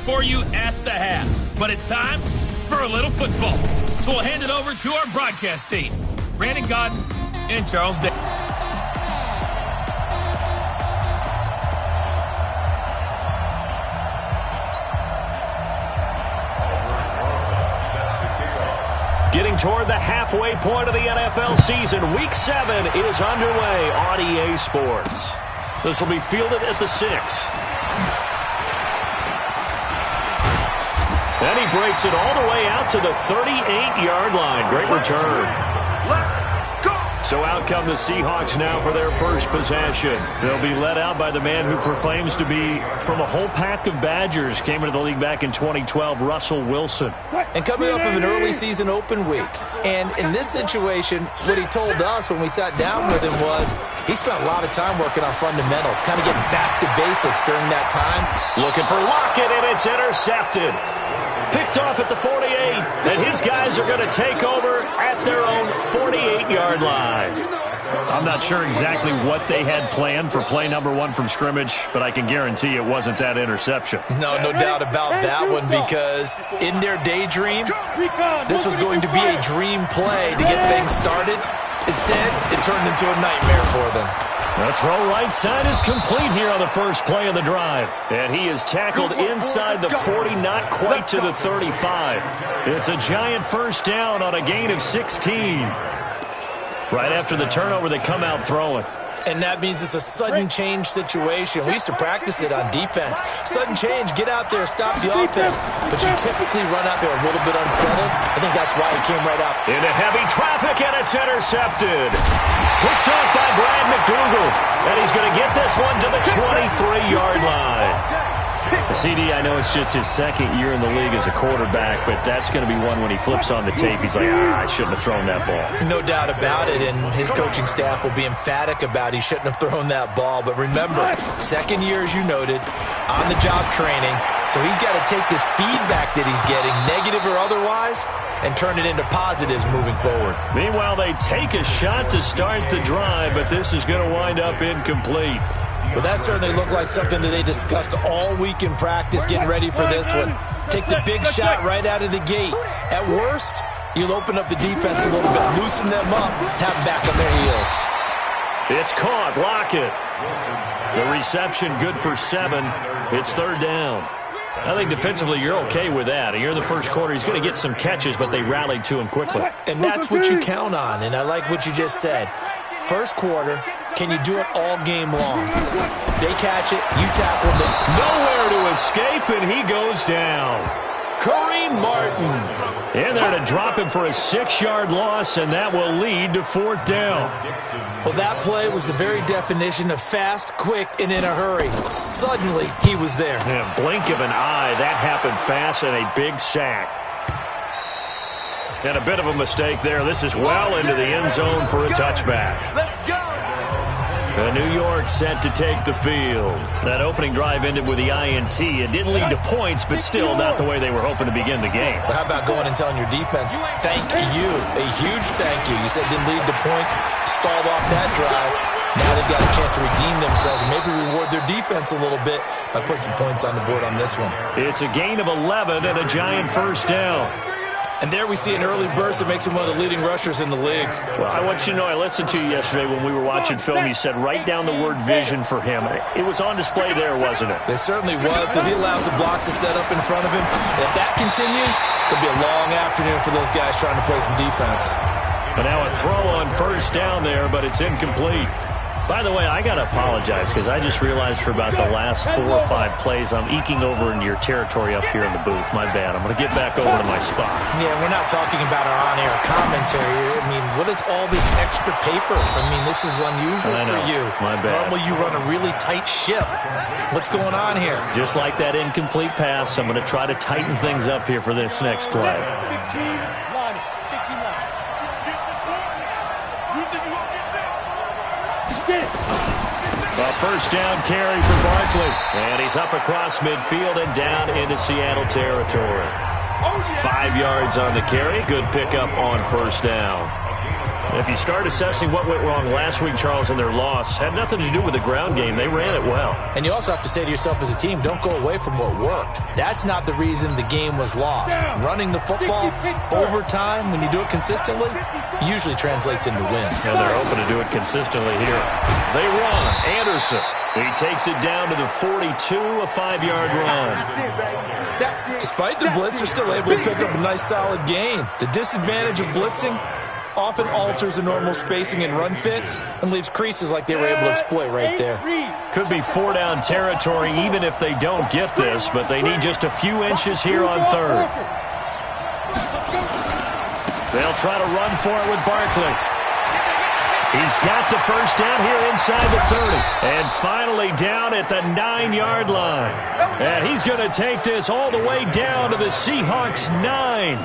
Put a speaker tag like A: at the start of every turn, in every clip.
A: for you at the half. But it's time for a little football. So we'll hand it over to our broadcast team, Brandon Godden and Charles Day.
B: Getting toward the halfway point of the NFL season, Week 7 is underway on EA Sports. This will be fielded at the 6. Then he breaks it all the way out to the 38-yard line. Great return. So out come the Seahawks now for their first possession. They'll be led out by the man who proclaims to be from a whole pack of Badgers. Came into the league back in 2012, Russell Wilson.
C: And coming up of an early season open week. And in this situation, what he told us when we sat down with him was he spent a lot of time working on fundamentals, kind of getting back to basics during that time.
B: Looking for Lockett, and it's intercepted. Picked off at the 48, and his guys are going to take over at their own 48-yard line.
A: I'm not sure exactly what they had planned for play number 1 from scrimmage, but I can guarantee it wasn't that interception.
C: No doubt about that one, because in their daydream, this was going to be a dream play to get things started. Instead, it turned into a nightmare for them.
B: The throw right side is complete here on the first play of the drive. And he is tackled inside the 40, not quite to the 35. It's a giant first down on a gain of 16. Right after the turnover, they come out throwing.
C: And that means it's a sudden change situation. We used to practice it on defense. Sudden change, get out there, stop the offense. But you typically run out there a little bit unsettled. I think that's why he came right out.
B: Into heavy traffic, and it's intercepted. Picked off by Brad McDougal. And he's going to get this one to the 23-yard line. CD, I know it's just his second year in the league as a quarterback, but that's going to be one when he flips on the tape. He's like, I shouldn't have thrown that ball.
C: No doubt about it, and his coaching staff will be emphatic about he shouldn't have thrown that ball. But remember, second year, as you noted, on-the-job training, so he's got to take this feedback that he's getting, negative or otherwise, and turn it into positives moving forward.
B: Meanwhile, they take a shot to start the drive, but this is going to wind up incomplete.
C: Well, that certainly looked like something that they discussed all week in practice, getting ready for this one. Take the big shot right out of the gate. At worst, you'll open up the defense a little bit, loosen them up, have them back on their heels.
B: It's caught. Lockett. The reception good for 7. It's third down. I think defensively you're okay with that. Here in the first quarter, he's going to get some catches, but they rallied to him quickly.
C: And that's what you count on, and I like what you just said. First quarter, can you do it all game long? They catch it, you tackle them.
B: Nowhere to escape, and he goes down. Kareem Martin in there to drop him for a 6-yard loss, and that will lead to 4th down.
C: Well, that play was the very definition of fast, quick, and in a hurry. Suddenly, he was there.
B: Yeah, blink of an eye. That happened fast, and a big sack. And a bit of a mistake there. This is well into the end zone for a touchback. New York set to take the field. That opening drive ended with the INT. It didn't lead to points, but still not the way they were hoping to begin the game.
C: But how about going and telling your defense, thank you, a huge thank you. You said didn't lead to points, stalled off that drive. Now they've got a chance to redeem themselves and maybe reward their defense a little bit by putting some points on the board on this one.
B: It's a gain of 11 and a giant first down.
C: And there we see an early burst that makes him one of the leading rushers in the league.
B: Well, I want you to know, I listened to you yesterday when we were watching film. You said write down the word vision for him. It was on display there, wasn't it?
C: It certainly was, because he allows the blocks to set up in front of him. And if that continues, it'll be a long afternoon for those guys trying to play some defense.
B: But now a throw on first down there, but it's incomplete. By the way, I got to apologize because I just realized for about the last 4 or 5 plays I'm eking over into your territory up here in the booth. My bad. I'm going to get back over to my spot.
C: Yeah, we're not talking about our on-air commentary. I mean, what is all this extra paper? I mean, this is unusual for you.
B: My bad.
C: Normally you run a really tight ship. What's going on here?
B: Just like that incomplete pass, I'm going to try to tighten things up here for this next play. A first down carry for Barkley. And he's up across midfield and down into Seattle territory. 5 yards on the carry. Good pickup on first down. If you start assessing what went wrong last week, Charles, in their loss, had nothing to do with the ground game. They ran it well.
C: And you also have to say to yourself as a team, don't go away from what worked. That's not the reason the game was lost. Running the football over time, when you do it consistently, usually translates into wins.
B: And they're hoping to do it consistently here. They run. Anderson. He takes it down to the 42, a 5-yard run.
C: Despite the blitz, they're still able to pick up a nice, solid gain. The disadvantage of blitzing often alters the normal spacing and run fits and leaves creases like they were able to exploit right there.
B: Could be 4-down territory even if they don't get this, but they need just a few inches here on third. They'll try to run for it with Barkley. He's got the first down here inside the 30. And finally down at the 9-yard line. And he's going to take this all the way down to the Seahawks 9.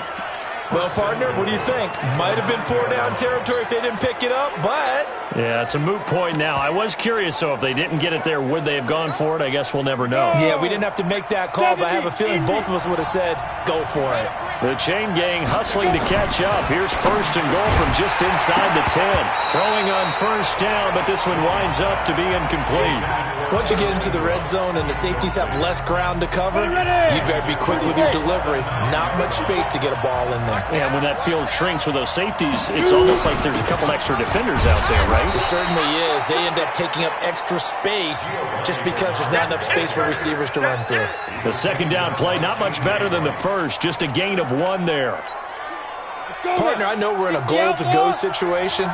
C: Well, partner, what do you think? Might have been 4-down territory if they didn't pick it up, but...
B: Yeah, it's a moot point now. I was curious, so if they didn't get it there, would they have gone for it? I guess we'll never know.
C: Yeah, we didn't have to make that call, but I have a feeling both of us would have said, go for it.
B: The chain gang hustling to catch up. Here's first and goal from just inside the 10. Throwing on first down, but this one winds up to be incomplete.
C: Once you get into the red zone and the safeties have less ground to cover, you better be quick with your delivery. Not much space to get a ball in there.
B: Yeah, when that field shrinks with those safeties, it's almost like there's a couple extra defenders out there, right?
C: It certainly is. They end up taking up extra space just because there's not enough space for receivers to run through.
B: The second down play, not much better than the first. Just a gain of 1 there.
C: Partner, I know we're in a goal-to-go situation,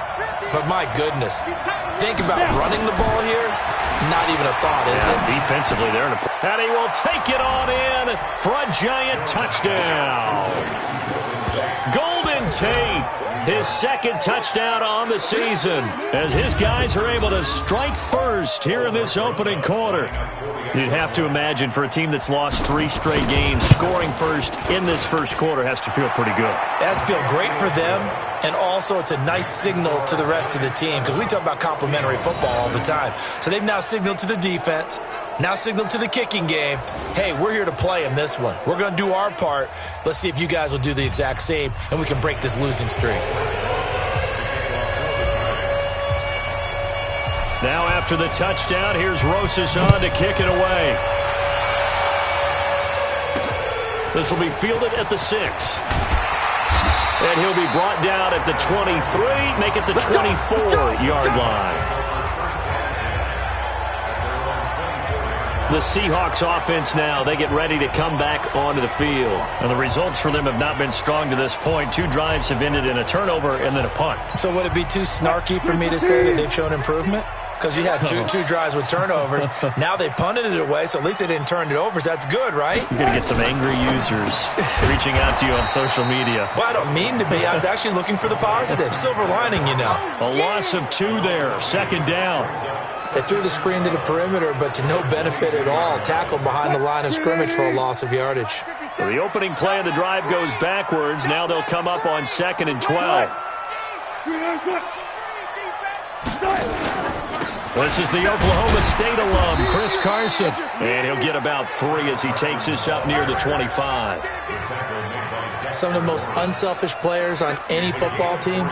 C: but my goodness. Think about running the ball here. Not even a thought, is it?
B: Defensively there. And he will take it on in for a giant touchdown. Golden Tate, his second touchdown on the season, as his guys are able to strike first here in this opening quarter. You'd have to imagine for a team that's lost 3 straight games, scoring first in this first quarter has to feel pretty good.
C: It has to feel great for them, and also it's a nice signal to the rest of the team, because we talk about complementary football all the time. So they've now signaled to the defense, now signaled to the kicking game, hey, we're here to play in this one. We're going to do our part. Let's see if you guys will do the exact same, and we can break this losing streak.
B: Now after the touchdown, here's Rosas on to kick it away. This will be fielded at the 6. And he'll be brought down at the 23, make it the 24-yard line. The Seahawks offense now, they get ready to come back onto the field. And the results for them have not been strong to this point. 2 drives have ended in a turnover and then a punt.
C: So would it be too snarky for me to say that they've shown improvement? Because you had two drives with turnovers. Now they punted it away, so at least they didn't turn it over. So that's good, right?
B: You're going to get some angry users reaching out to you on social media.
C: Well, I don't mean to be. I was actually looking for the positive. Silver lining, you know.
B: A loss of 2 there. Second down.
C: They threw the screen to the perimeter, but to no benefit at all. Tackled behind the line of scrimmage for a loss of yardage.
B: So the opening play of the drive goes backwards. Now they'll come up on 2nd and 12. This is the Oklahoma State alum, Chris Carson. And he'll get about 3 as he takes this up near the 25.
C: Some of the most unselfish players on any football team,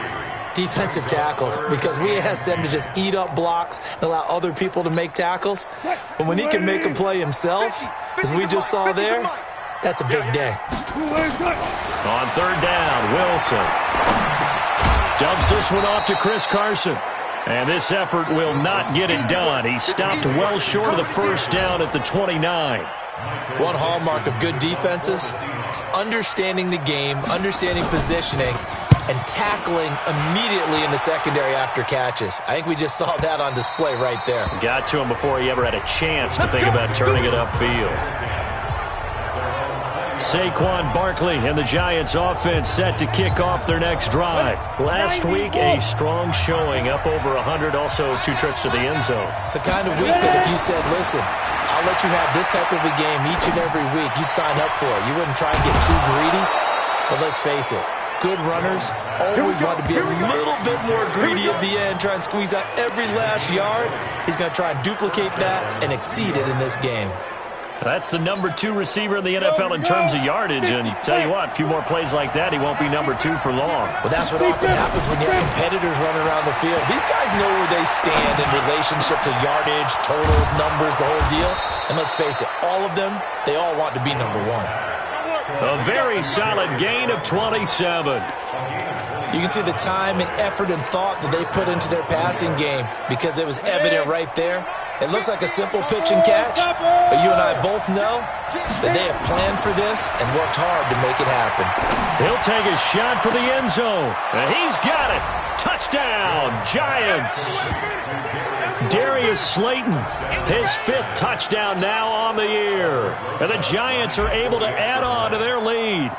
C: defensive tackles, because we ask them to just eat up blocks and allow other people to make tackles. But when he can make a play himself, as we just saw there, that's a big day.
B: On 3rd down, Wilson dumps this one off to Chris Carson. And this effort will not get it done. He stopped well short of the first down at the 29.
C: One hallmark of good defenses is understanding the game, understanding positioning, and tackling immediately in the secondary after catches. I think we just saw that on display right there.
B: Got to him before he ever had a chance to think about turning it upfield. Saquon Barkley and the Giants offense set to kick off their next drive. Last week, a strong showing, up over 100, also 2 trips to the end zone.
C: It's the kind of week that if you said, listen, I'll let you have this type of a game each and every week, you'd sign up for it. You wouldn't try and get too greedy, but let's face it, good runners always want to be a little bit more greedy at the end, try and squeeze out every last yard. He's going to try and duplicate that and exceed it in this game.
B: That's the number 2 receiver in the NFL in terms of yardage, and tell you what, a few more plays like that, he won't be number 2 for long.
C: Well, that's what often happens when you have competitors running around the field. These guys know where they stand in relationship to yardage, totals, numbers, the whole deal. And let's face it, all of them, they all want to be number 1.
B: A very solid gain of 27.
C: You can see the time and effort and thought that they put into their passing game because it was evident right there. It looks like a simple pitch and catch, but you and I both know that they have planned for this and worked hard to make it happen.
B: He'll take a shot for the end zone, and he's got it. Touchdown, Giants. Darius Slayton, his 5th touchdown now on the year. And the Giants are able to add on to their lead.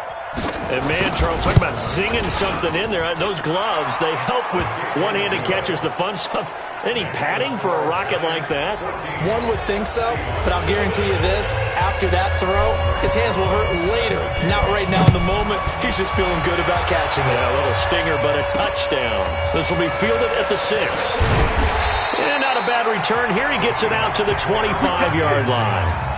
B: And man, Charles, talk about zinging something in there. Those gloves, they help with one-handed catches, the fun stuff. Any padding for a rocket like that?
C: One would think so, but I'll guarantee you this. After that throw, his hands will hurt later. Not right now in the moment. He's just feeling good about catching it.
B: Yeah, a little stinger, but a touchdown. This will be fielded at the 6. And not a bad return. Here he gets it out to the 25-yard line.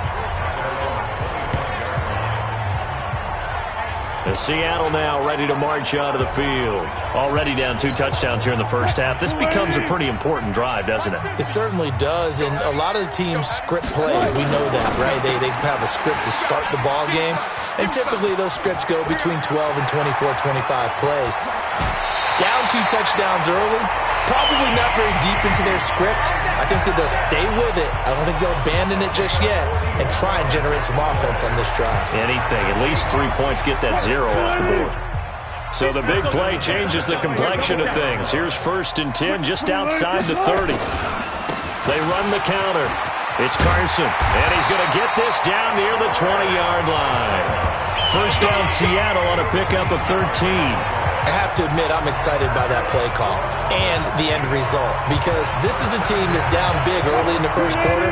B: And Seattle now ready to march out of the field. Already down 2 touchdowns here in the first half. This becomes a pretty important drive, doesn't it?
C: It certainly does, and a lot of the teams script plays. We know that, right? They have a script to start the ball game, and typically those scripts go between 12 and 24, 25 plays. Down 2 touchdowns early, probably not very deep into their script. I think that they'll stay with it. I don't think they'll abandon it just yet and try and generate some offense on this drive.
B: Anything. At least 3 points, get that 0 off the board. So the big play changes the complexion of things. Here's 1st and 10 just outside the 30. They run the counter. It's Carson, and he's going to get this down near the 20-yard line. First down Seattle on a pickup of 13.
C: I have to admit, I'm excited by that play call and the end result because this is a team that's down big early in the first quarter,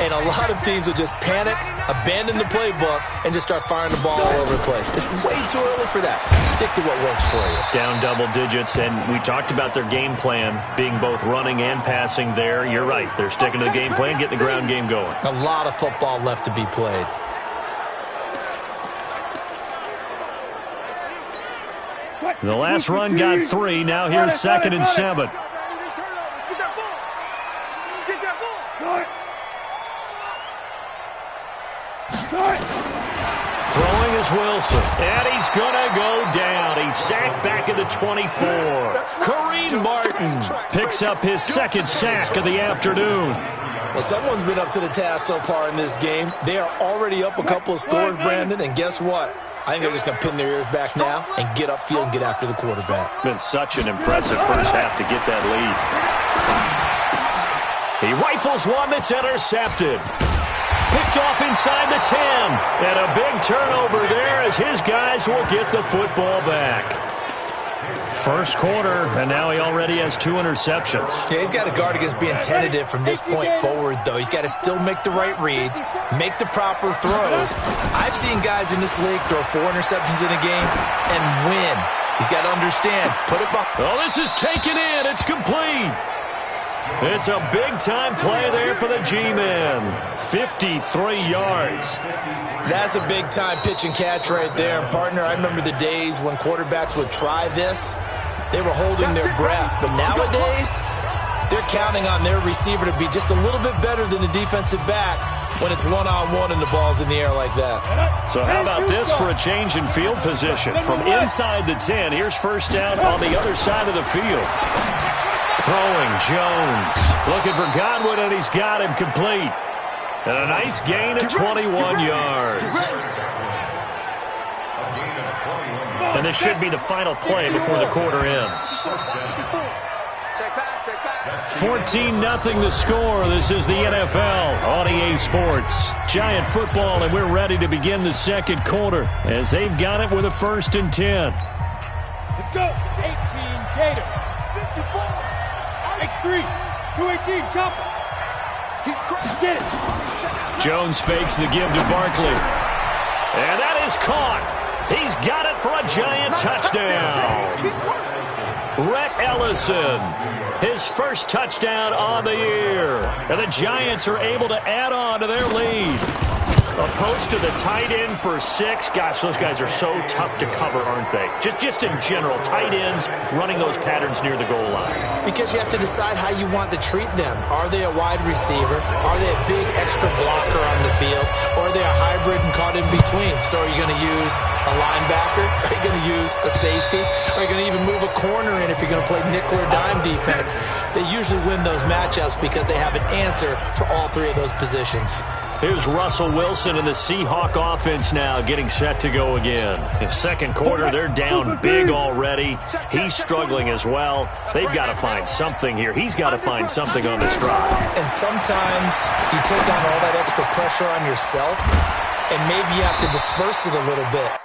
C: and a lot of teams will just panic, abandon the playbook, and just start firing the ball all over the place. It's way too early for that. Stick to what works for you.
B: Down double digits, and we talked about their game plan being both running and passing there. You're right. They're sticking to the game plan, getting the ground game going.
C: A lot of football left to be played.
B: The last run got 3. Now here's 2nd and 7. Throwing is Wilson. And he's going to go down. He's sacked back at the 24. Kareem Martin picks up his 2nd sack of the afternoon.
C: Well, someone's been up to the task so far in this game. They are already up a couple of scores, Brandon, and guess what? I think they're just going to pin their ears back now and get upfield and get after the quarterback.
B: Been such an impressive first half to get that lead. He rifles one that's intercepted. Picked off inside the 10. And a big turnover there as his guys will get the football back. First quarter, and now he already has 2 interceptions.
C: Yeah, he's got to guard against being tentative from this point forward, though. He's got to still make the right reads, make the proper throws. I've seen guys in this league throw 4 interceptions in a game and win. He's got to understand, put it behind.
B: Oh, this is taken in. It's complete. It's a big-time play there for the G-men. 53 yards.
C: That's a big-time pitch and catch right there. And, partner, I remember the days when quarterbacks would try this. They were holding their breath. But nowadays, they're counting on their receiver to be just a little bit better than the defensive back when it's one-on-one and the ball's in the air like that.
B: So how about this for a change in field position? From inside the 10, here's first down on the other side of the field. Throwing, Jones. Looking for Godwin, and he's got him complete. And a nice gain of 21 yards. And this should be the final play before the quarter ends. 14-0 the score. This is the NFL on EA Sports. Giant football, and we're ready to begin the second quarter as they've got it with a 1st and 10.
D: Let's go. 18 Gators. 54. X3. 218. Chopper. He's cracked. Get it.
B: Jones fakes the give to Barkley. And that is caught. He's got it for a Giant touchdown. Rhett Ellison, his first touchdown on the year. And the Giants are able to add on to their lead. A post to the tight end for 6. Gosh, those guys are so tough to cover, aren't they? Just in general, tight ends running those patterns near the goal line.
C: Because you have to decide how you want to treat them. Are they a wide receiver? Are they a big extra blocker on the field? Or are they a hybrid and caught in between? So are you going to use a linebacker? Are you going to use a safety? Are you going to even move a corner in if you're going to play nickel or dime defense? They usually win those matchups because they have an answer for all 3 of those positions.
B: Here's Russell Wilson in the Seahawk offense now getting set to go again. In second quarter, they're down big already. He's struggling as well. They've got to find something here. He's got to find something on this drive.
C: And sometimes you take on all that extra pressure on yourself, and maybe you have to disperse it a little bit.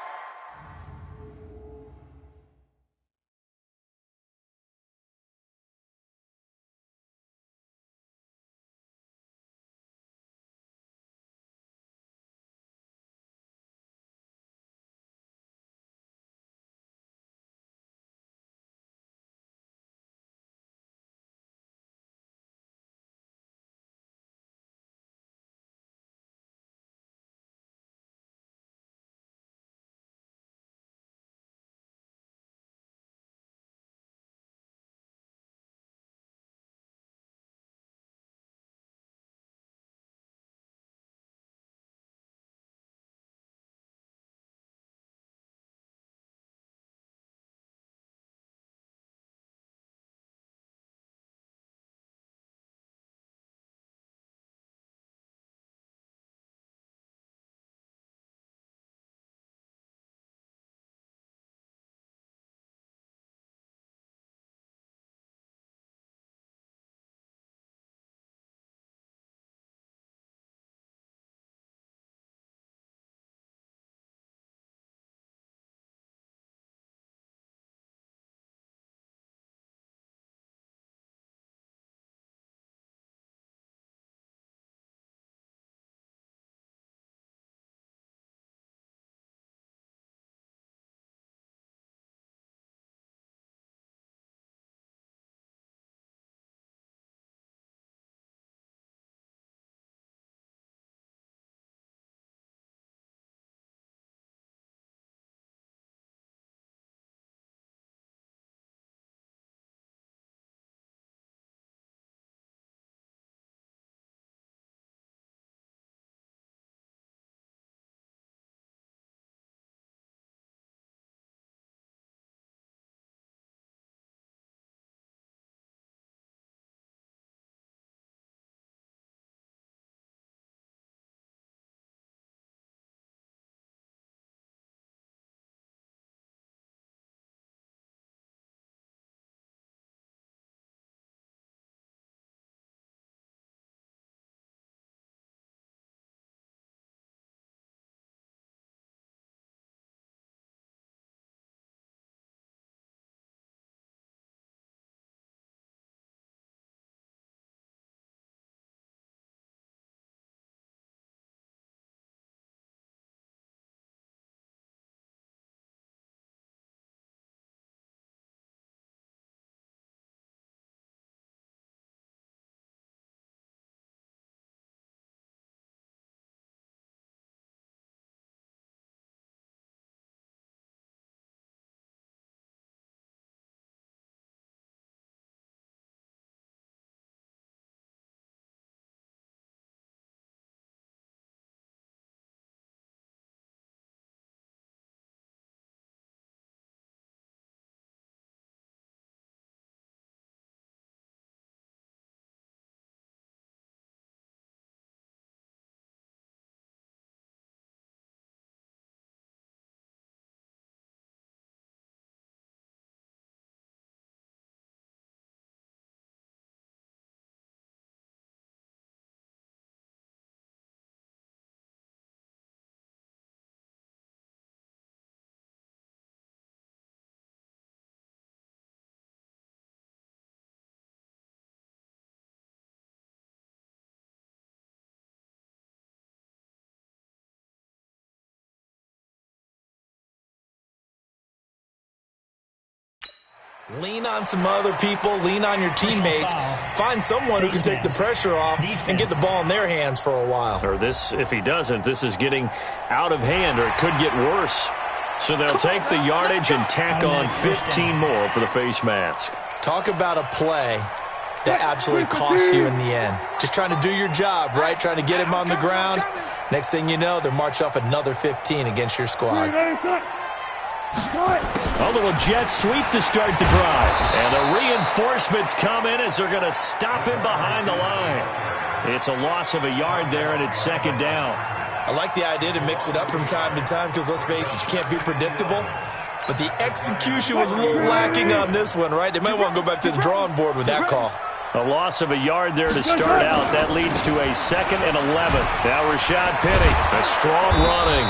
C: Lean on some other people. Lean on your teammates. Find someone who can take the pressure off and get the ball in their hands for a while.
B: Or this, if he doesn't, this is getting out of hand, or it could get worse. So they'll take the yardage and tack on 15 more for the face mask.
C: Talk about a play that absolutely costs you in the end. Just trying to do your job, right? Trying to get him on the ground. Next thing you know, they're marching off another 15 against your squad.
B: A little jet sweep to start the drive. And the reinforcements come in as they're going to stop him behind the line. It's a loss of a yard there, and it's second down.
C: I like the idea to mix it up from time to time because, let's face it, you can't be predictable. But the execution was a little lacking on this one, right? They might want to go back to the drawing board with that call.
B: A loss of a yard there to start out. That leads to a 2nd and 11. Now Rashad Penny, a strong running.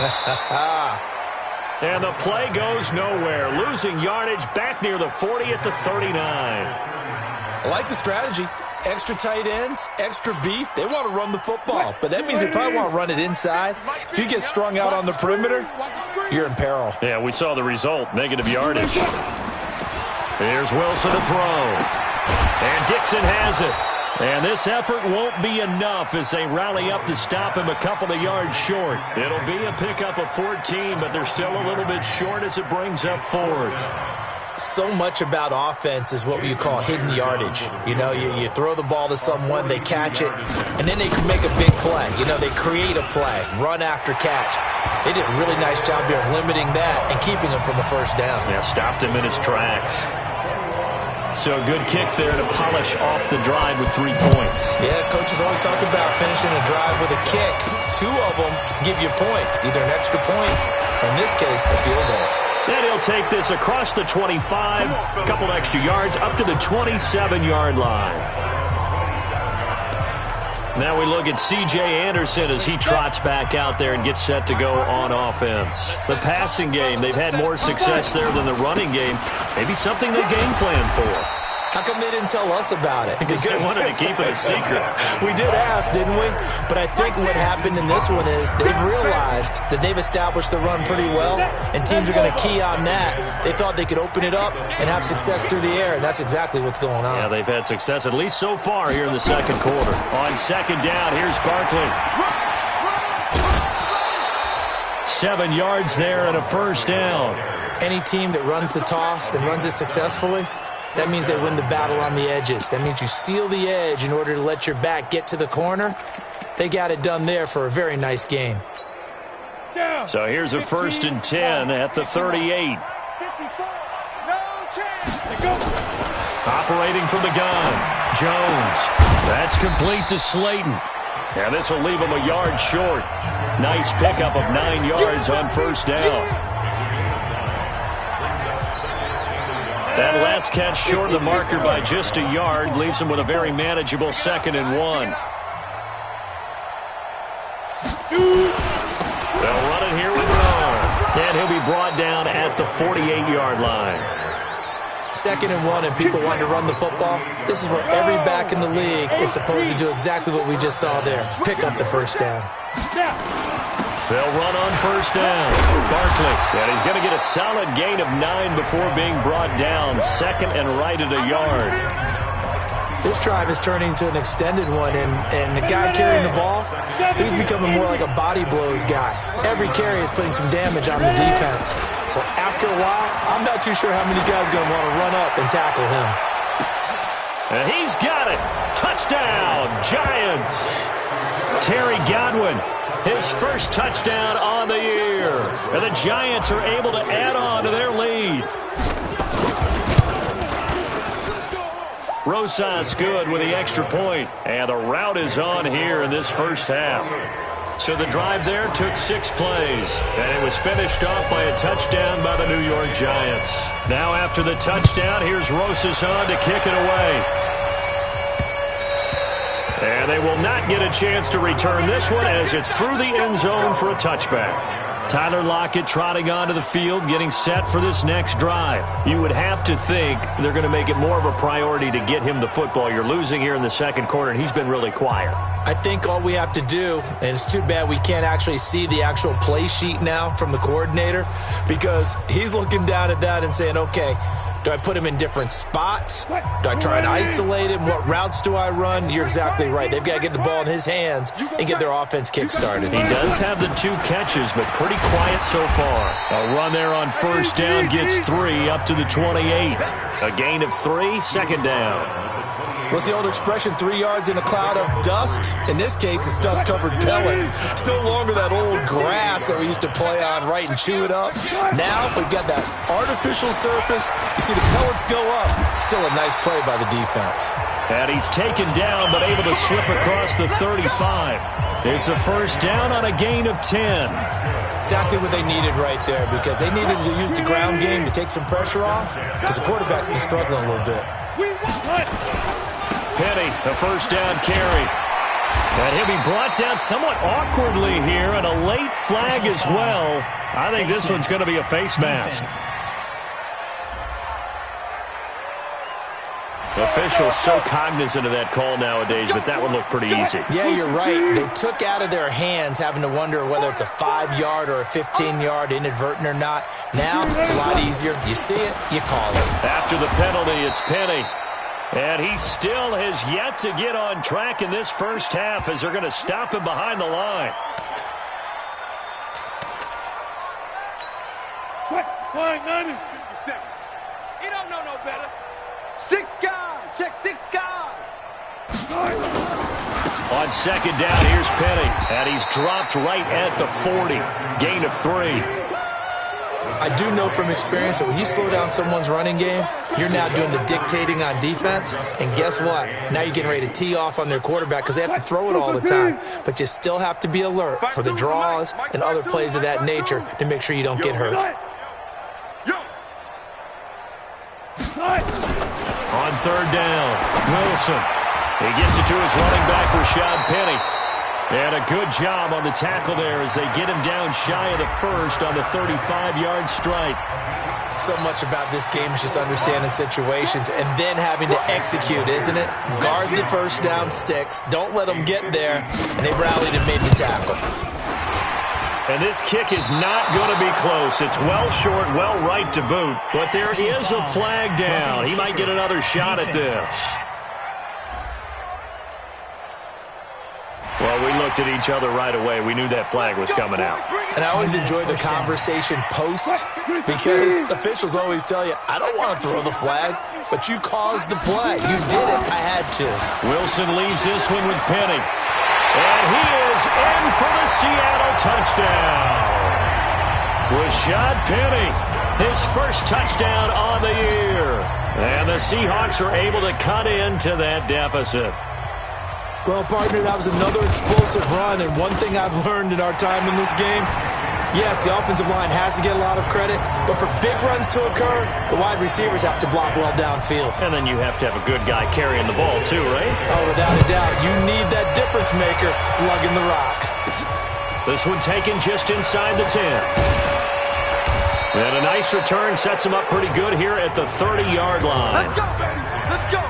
B: And the play goes nowhere. Losing yardage back near the 40 at the 39.
C: I like the strategy. Extra tight ends, extra beef. They want to run the football, but that means they probably want to run it inside. If you get strung out on the perimeter, you're in peril.
B: Yeah, we saw the result. Negative yardage. Here's Wilson to throw. And Dixon has it. And this effort won't be enough as they rally up to stop him a couple of yards short. It'll be a pickup of 14, but they're still a little bit short as it brings up 4th.
C: So much about offense is what you call hidden yardage. You know, you throw the ball to someone, they catch it, and then they can make a big play. You know, they create a play, run after catch. They did a really nice job there of limiting that and keeping him from a first down.
B: Yeah, stopped him in his tracks. So a good kick there to polish off the drive with 3 points.
C: Yeah, coaches always talk about finishing a drive with a kick. 2 of them give you points, either an extra point, or in this case, a field goal.
B: Then he'll take this across the 25, a couple extra yards, up to the 27-yard line. Now we look at C.J. Anderson as he trots back out there and gets set to go on offense. The passing game, they've had more success there than the running game. Maybe something they game plan for.
C: How come they didn't tell us about it?
B: Because they wanted to keep it a secret.
C: We did ask, didn't we? But I think what happened in this one is they've realized that they've established the run pretty well, and teams are going to key on that. They thought they could open it up and have success through the air, and that's exactly what's going on.
B: Yeah, they've had success, at least so far, here in the second quarter. On second down, here's Barkley. 7 yards there and a first down.
C: Any team that runs the toss and runs it successfully, that means they win the battle on the edges. That means you seal the edge in order to let your back get to the corner. They got it done there for a very nice game.
B: So here's a 1st and 10 at the 38. Operating from the gun, Jones. That's complete to Slayton. And this will leave him a yard short. Nice pickup of 9 yards on first down. That last catch short of the marker by just a yard leaves him with a very manageable 2nd and 1. They'll run it here with Rowe. And he'll be brought down at the 48-yard line.
C: 2nd and 1 and people want to run the football. This is where every back in the league is supposed to do exactly what we just saw there. Pick up the first down.
B: They'll run on first down. Barkley. And he's going to get a solid gain of 9 before being brought down. 2nd and right at a yard.
C: This drive is turning into an extended one, and the guy carrying the ball, he's becoming more like a body blows guy. Every carry is putting some damage on the defense. So after a while, I'm not too sure how many guys are going to want to run up and tackle him.
B: And he's got it. Touchdown, Giants. Terry Godwin, his first touchdown on the year. And the Giants are able to add on to their lead. Rosas good with the extra point. And the route is on here in this first half. So the drive there took 6 plays. And it was finished off by a touchdown by the New York Giants. Now after the touchdown, here's Rosas on to kick it away. And they will not get a chance to return this one as it's through the end zone for a touchback. Tyler Lockett trotting onto the field, getting set for this next drive. You would have to think they're going to make it more of a priority to get him the football. You're losing here in the second quarter, and he's been really quiet.
C: I think all we have to do, and it's too bad we can't actually see the actual play sheet now from the coordinator, because he's looking down at that and saying, okay, Do I put him in different spots? Do I try and isolate him? What routes do I run? You're exactly right. They've got to get the ball in his hands and get their offense kick-started.
B: He does have the 2 catches, but pretty quiet so far. A run there on first down gets 3 up to the 28. A gain of 3, second down.
C: What's the old expression, 3 yards in a cloud of dust? In this case, it's dust-covered pellets. It's no longer that old grass that we used to play on, right, and chew it up. Now we've got that artificial surface. You see the pellets go up. Still a nice play by the defense.
B: And he's taken down, but able to slip across the 35. It's a first down on a gain of 10.
C: Exactly what they needed right there, because they needed to use the ground game to take some pressure off, because the quarterback's been struggling a little bit.
B: Penny, a first down carry. And he'll be brought down somewhat awkwardly here, and a late flag as well. I think this one's going to be a face mask. Officials so cognizant of that call nowadays, but that would look pretty easy.
C: Yeah, you're right. They took out of their hands having to wonder whether it's a 5-yard or a 15-yard, inadvertent or not. Now it's a lot easier. You see it, you call it.
B: After the penalty, it's Penny. And he still has yet to get on track in this first half as they're going to stop him behind the line.
D: Flying 957. He don't know no better. 6 guys. Check 6 guys.
B: On second down, here's Penny. And he's dropped right at the 40. Gain of 3.
C: I do know from experience that when you slow down someone's running game, you're now doing the dictating on defense. And guess what? Now you're getting ready to tee off on their quarterback because they have to throw it all the time. But you still have to be alert for the draws and other plays of that nature to make sure you don't get hurt.
B: On third down, Wilson. He gets it to his running back, Rashad Penny. And a good job on the tackle there as they get him down shy of the first on the 35-yard strike.
C: So much about this game is just understanding situations and then having to execute, isn't it? Guard the first down sticks. Don't let them get there. And they rallied and made the tackle.
B: And this kick is not going to be close. It's well short, well right to boot. But there is a flag down. He might get another shot at this. Well, we looked at each other right away. We knew that flag was coming out.
C: And I always enjoy the conversation post because officials always tell you, I don't want to throw the flag, but you caused the play. You did it. I had to.
B: Wilson leaves this one with Penny. And he is in for the Seattle touchdown. Rashad Penny, his first touchdown on the year. And the Seahawks are able to cut into that deficit.
C: Well, partner, that was another explosive run, and one thing I've learned in our time in this game, yes, the offensive line has to get a lot of credit, but for big runs to occur, the wide receivers have to block well downfield.
B: And then you have to have a good guy carrying the ball too, right?
C: Oh, without a doubt. You need that difference maker lugging the rock.
B: This one taken just inside the 10. And a nice return sets him up pretty good here at the 30-yard line.
D: Let's go, baby. Let's go.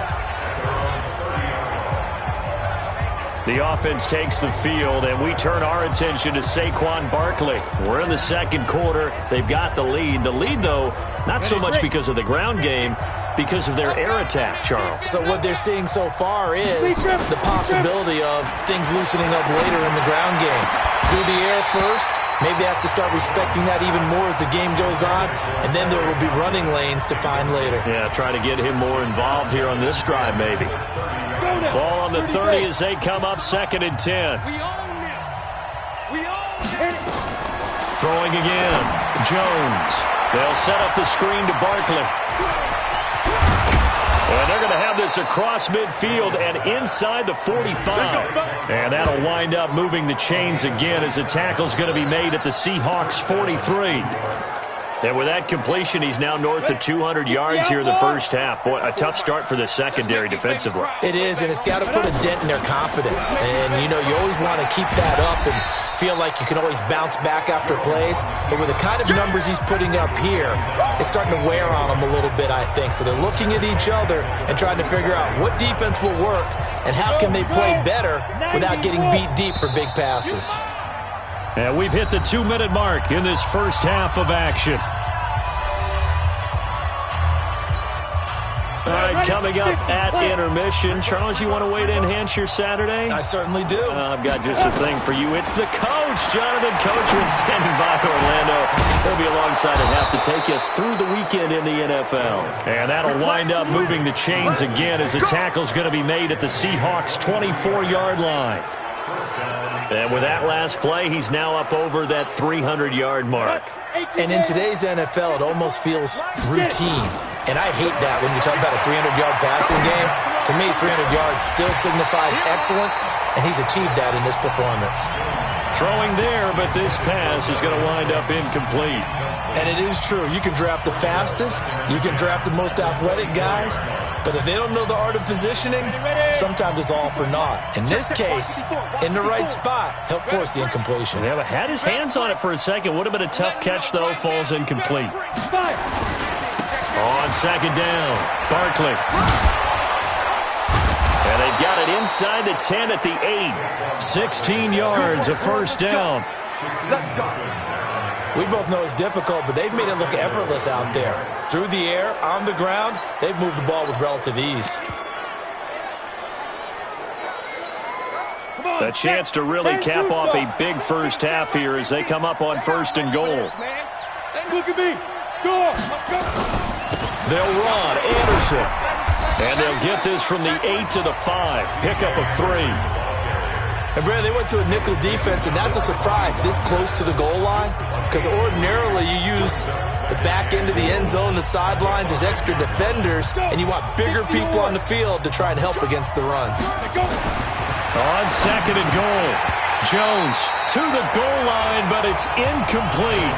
B: The offense takes the field, and we turn our attention to Saquon Barkley. We're in the second quarter. They've got the lead. The lead, though, not so much because of the ground game, because of their air attack, Charles.
C: So what they're seeing so far is the possibility of things loosening up later in the ground game. Through the air first, maybe they have to start respecting that even more as the game goes on, and then there will be running lanes to find later.
B: Yeah, try to get him more involved here on this drive, maybe. Ball on the 30 as they come up, 2nd and 10.
D: We own them. We own them.
B: Throwing again. Jones. They'll set up the screen to Barkley. And they're going to have this across midfield and inside the 45. And that'll wind up moving the chains again as the tackle's going to be made at the Seahawks 43. And with that completion, he's now north of 200 yards here in the first half. Boy, a tough start for the secondary defensively.
C: It is, and it's got to put a dent in their confidence. And, you know, you always want to keep that up and feel like you can always bounce back after plays. But with the kind of numbers he's putting up here, it's starting to wear on them a little bit, I think. So they're looking at each other and trying to figure out what defense will work and how can they play better without getting beat deep for big passes.
B: And we've hit the 2-minute mark in this first half of action. All right, coming up at intermission. Charles, you want to wait to enhance your Saturday?
C: I certainly do.
B: I've got just a thing for you. It's the coach, Jonathan Coachman, standing by Orlando. He'll be alongside at half to take us through the weekend in the NFL. And that'll wind up moving the chains again as the tackle's going to be made at the Seahawks' 24-yard line. And with that last play, he's now up over that 300-yard mark.
C: And in today's NFL, it almost feels routine. And I hate that when you talk about a 300-yard passing game. To me, 300 yards still signifies excellence, and he's achieved that in this performance.
B: Throwing there, but this pass is going to wind up incomplete.
C: And it is true. You can draft the fastest. You can draft the most athletic guys. But if they don't know the art of positioning, sometimes it's all for naught. In this case, in the right spot, help force the incompletion.
B: Yeah, but had his hands on it for a second. Would have been a tough catch, though. Falls incomplete. On second down, Barkley. And they've got it inside the 10 at the 8. 16 yards, a first down.
D: Let's go.
C: We both know it's difficult, but they've made it look effortless out there. Through the air, on the ground, they've moved the ball with relative ease.
B: A chance to really cap off a big first half here as they come up on first and goal.
D: Look at me. Score. Let's go.
B: They'll run Anderson. And they'll get this from the 8 to the 5. Pickup of 3.
C: And, Brad, they went to a nickel defense, and that's a surprise this close to the goal line because ordinarily you use the back end of the end zone, the sidelines as extra defenders, and you want bigger people on the field to try and help against the run.
B: On second and goal, Jones to the goal line, but it's incomplete.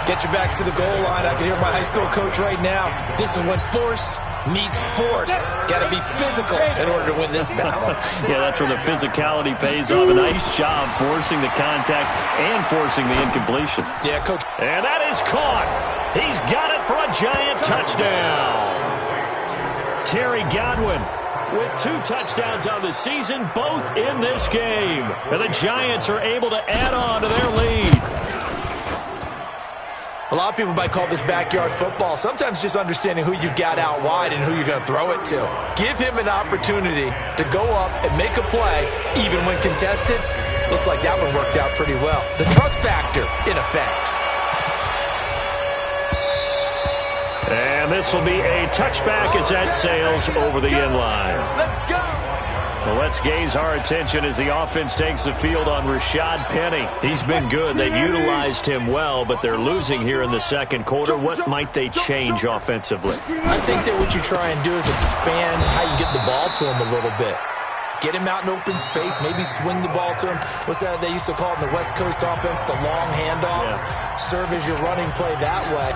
C: Get your backs to the goal line. I can hear my high school coach right now. This is when force meets force. Got to be physical in order to win this battle.
B: Yeah, that's where the physicality pays off. A nice job forcing the contact and forcing the incompletion.
C: Yeah, Coach.
B: And that is caught. He's got it for a Giant touchdown. Terry Godwin with 2 touchdowns on the season, both in this game. And the Giants are able to add on to their lead.
C: A lot of people might call this backyard football. Sometimes just understanding who you've got out wide and who you're going to throw it to. Give him an opportunity to go up and make a play, even when contested. Looks like that one worked out pretty well. The trust factor in effect.
B: And this will be a touchback as that sails over the end line.
D: Let's go.
B: Well, let's gaze our attention as the offense takes the field on Rashad Penny. He's been good. They utilized him well, but they're losing here in the second quarter. What might they change offensively?
C: I think that what you try and do is expand how you get the ball to him a little bit. Get him out in open space, maybe swing the ball to him. What's that they used to call it in the West Coast offense, the long handoff? Yeah. Serve as your running play that way,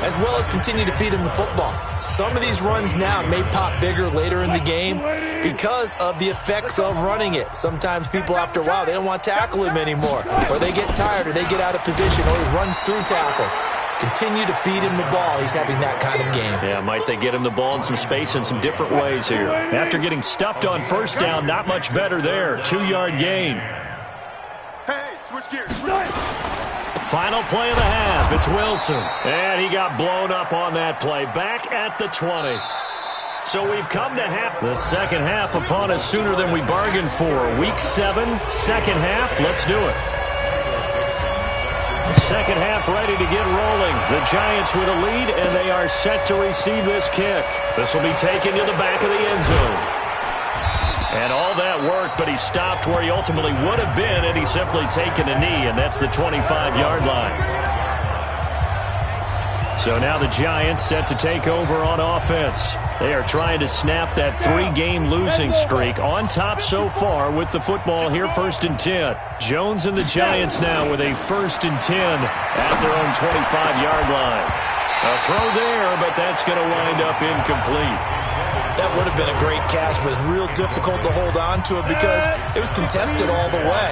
C: as well as continue to feed him the football. Some of these runs now may pop bigger later in the game because of the effects of running it. Sometimes people, after a while, they don't want to tackle him anymore, or they get tired, or they get out of position, or he runs through tackles. Continue to feed him the ball. He's having that kind of game.
B: Yeah, might they get him the ball in some space in some different ways here. After getting stuffed on first down, not much better there. 2-yard gain.
D: Hey, switch gears.
B: Final play of the half. It's Wilson. And he got blown up on that play. Back at the 20. So we've come to half. The second half upon us sooner than we bargained for. Week 7, second half. Let's do it. Second half ready to get rolling. The Giants with a lead, and they are set to receive this kick. This will be taken to the back of the end zone. And all that work, but he stopped where he ultimately would have been had he simply taken a knee, and that's the 25-yard line. So now the Giants set to take over on offense. They are trying to snap that 3-game losing streak. On top so far with the football here, 1st and 10. Jones and the Giants now with a 1st and 10 at their own 25-yard line. A throw there, but that's going to wind up incomplete.
C: That would have been a great catch, but it's real difficult to hold on to it because it was contested all the way.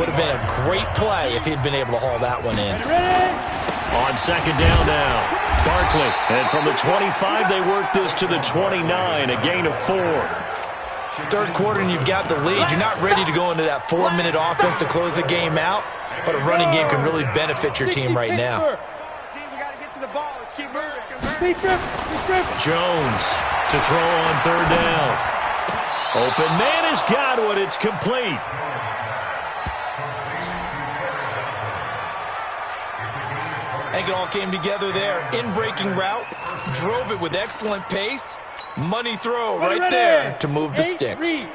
C: Would have been a great play if he'd been able to haul that one in.
B: On second down now, Barkley. And from the 25, they work this to the 29, a gain of 4.
C: Third quarter and you've got the lead. You're not ready to go into that 4-minute offense to close the game out, but a running game can really benefit your team right now.
D: to the ball. Let's keep moving.
B: Jones to throw on third down. Open man is Godwin. It's complete.
C: I think it all came together there. In-breaking route, drove it with excellent pace. Money throw right there to move the sticks.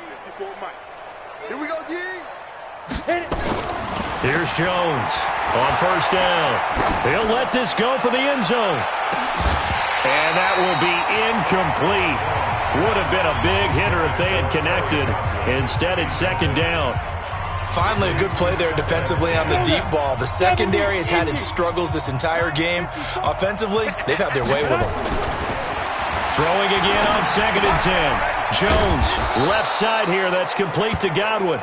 D: Here we go, G.
B: Here's Jones on first down. He'll let this go for the end zone. And that will be incomplete. Would have been a big hitter if they had connected. Instead, it's second down.
C: Finally, a good play there defensively on the deep ball. The secondary has had its struggles this entire game. Offensively, they've had their way with them.
B: Throwing again on 2nd and 10. Jones, left side here. That's complete to Godwin.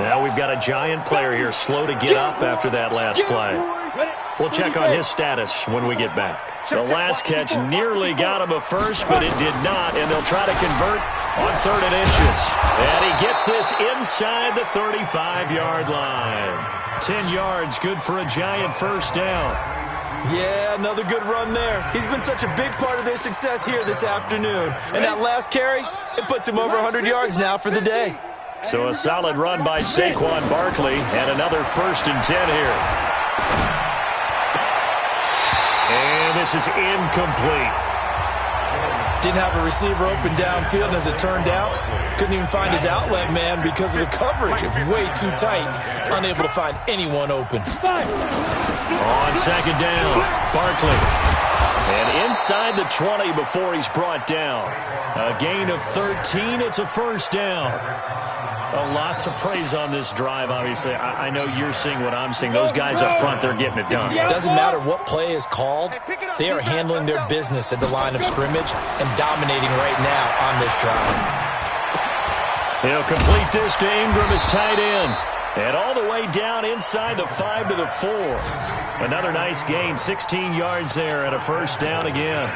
B: Now we've got a giant player here, slow to get up after that last play. We'll check on his status when we get back. The last catch nearly got him a first, but it did not, and they'll try to convert on 3rd and inches. And he gets this inside the 35-yard line. 10 yards, good for a giant first down.
C: Yeah, another good run there. He's been such a big part of their success here this afternoon. And that last carry, it puts him over 100 yards now for the day.
B: So a solid run by Saquon Barkley, and another 1st and 10 here. And this is incomplete.
C: Didn't have a receiver open downfield, and as it turned out, couldn't even find his outlet man because of the coverage. It was way too tight, unable to find anyone open.
B: On 2nd down, Barkley. And inside the 20 before he's brought down. A gain of 13, it's a first down. A lot to praise on this drive, obviously. I know you're seeing what I'm seeing. Those guys up front, they're getting it done.
C: Doesn't matter what play is called. They are handling their business at the line of scrimmage and dominating right now on this drive.
B: He'll complete this to Ingram as tight end. And all the way down inside the 5 to the 4. Another nice gain, 16 yards there and a first down again.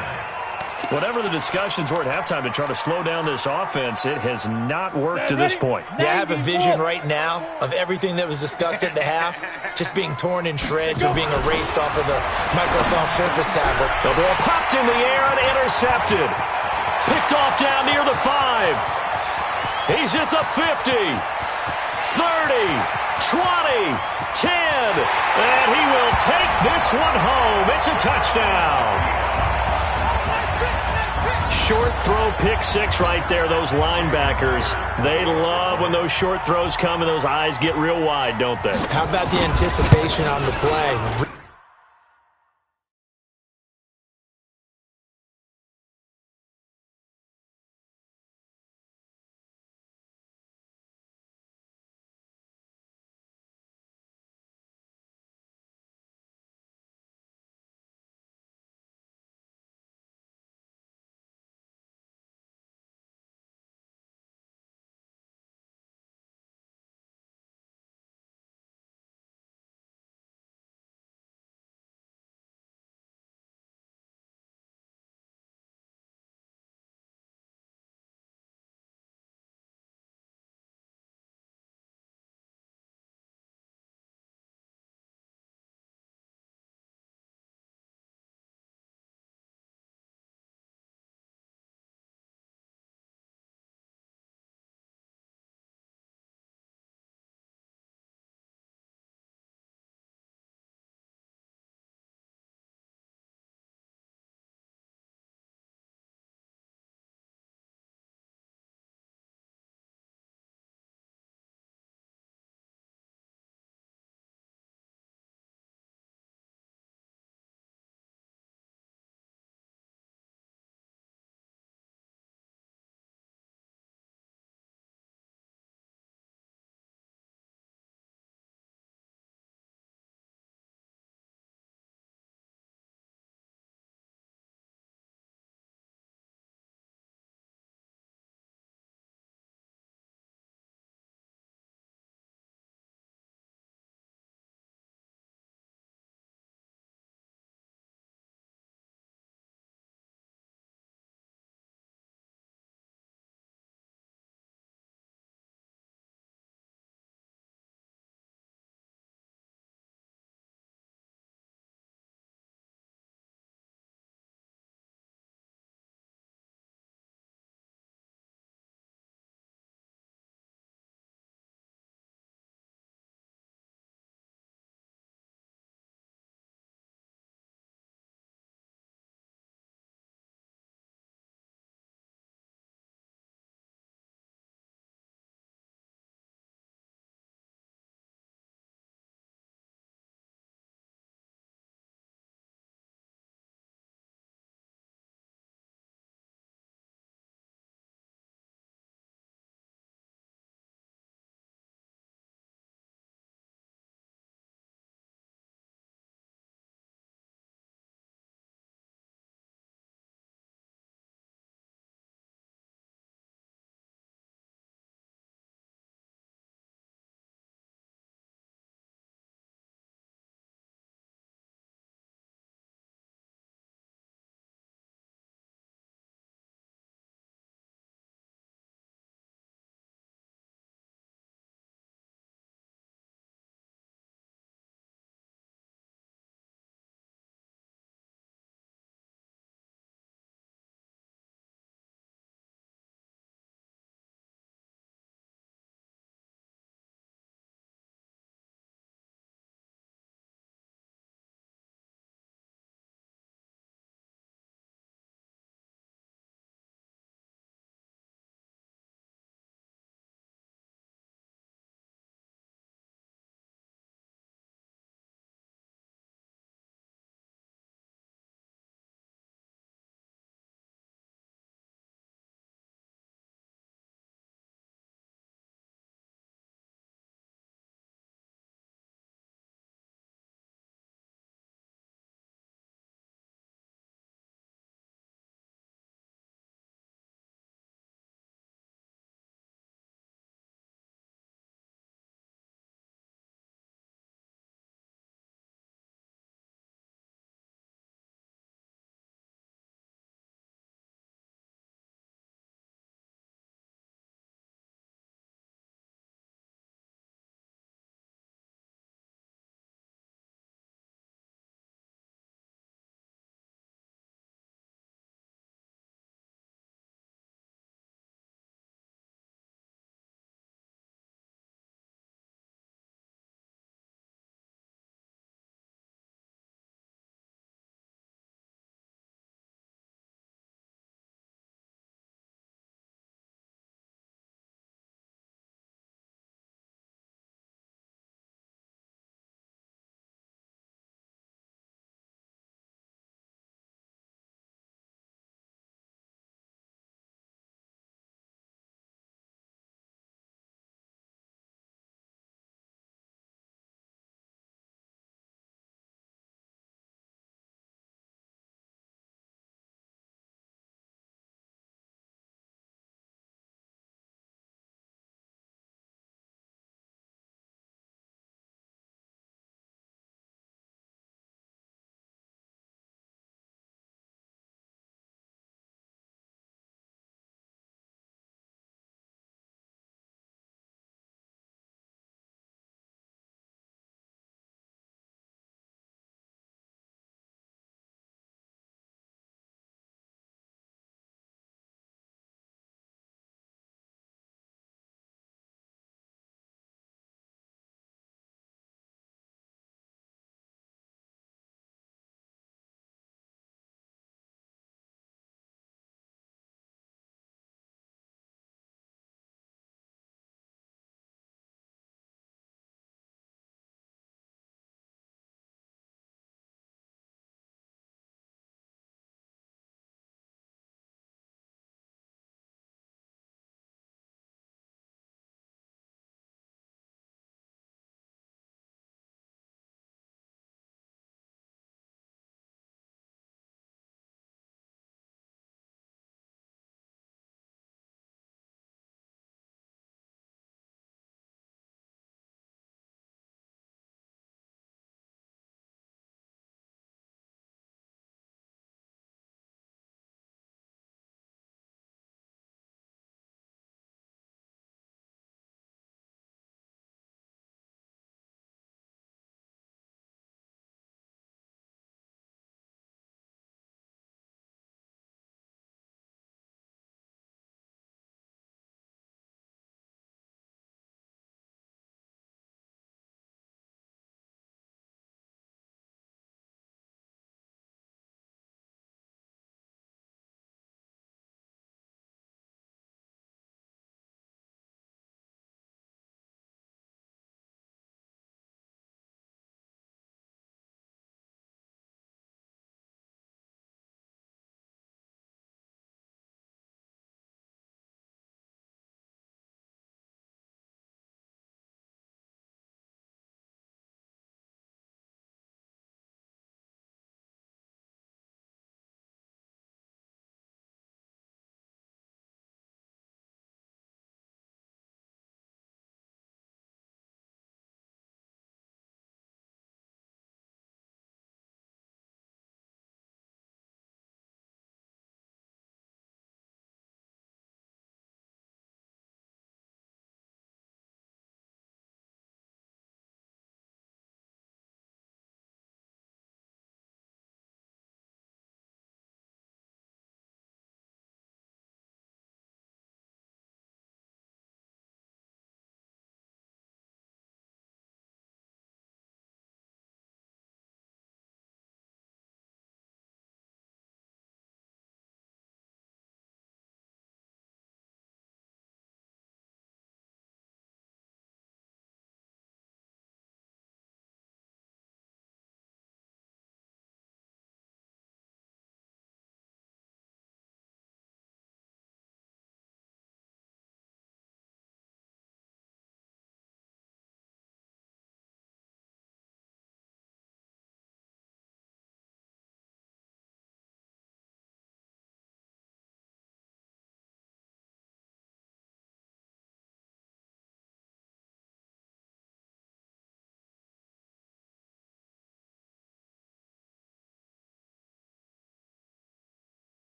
B: Whatever the discussions were at halftime to try to slow down this offense, it has not worked to this point.
C: Yeah, I have a vision right now of everything that was discussed at the half just being torn in shreds or being erased off of the Microsoft Surface tablet.
B: The ball popped in the air and intercepted. Picked off down near the 5. He's at the 50. 30, 20, 10, and he will take this one home. It's a touchdown. Short throw, pick 6 right there. Those linebackers, they love when those short throws come and those eyes get real wide, don't they?
C: How about the anticipation on the play?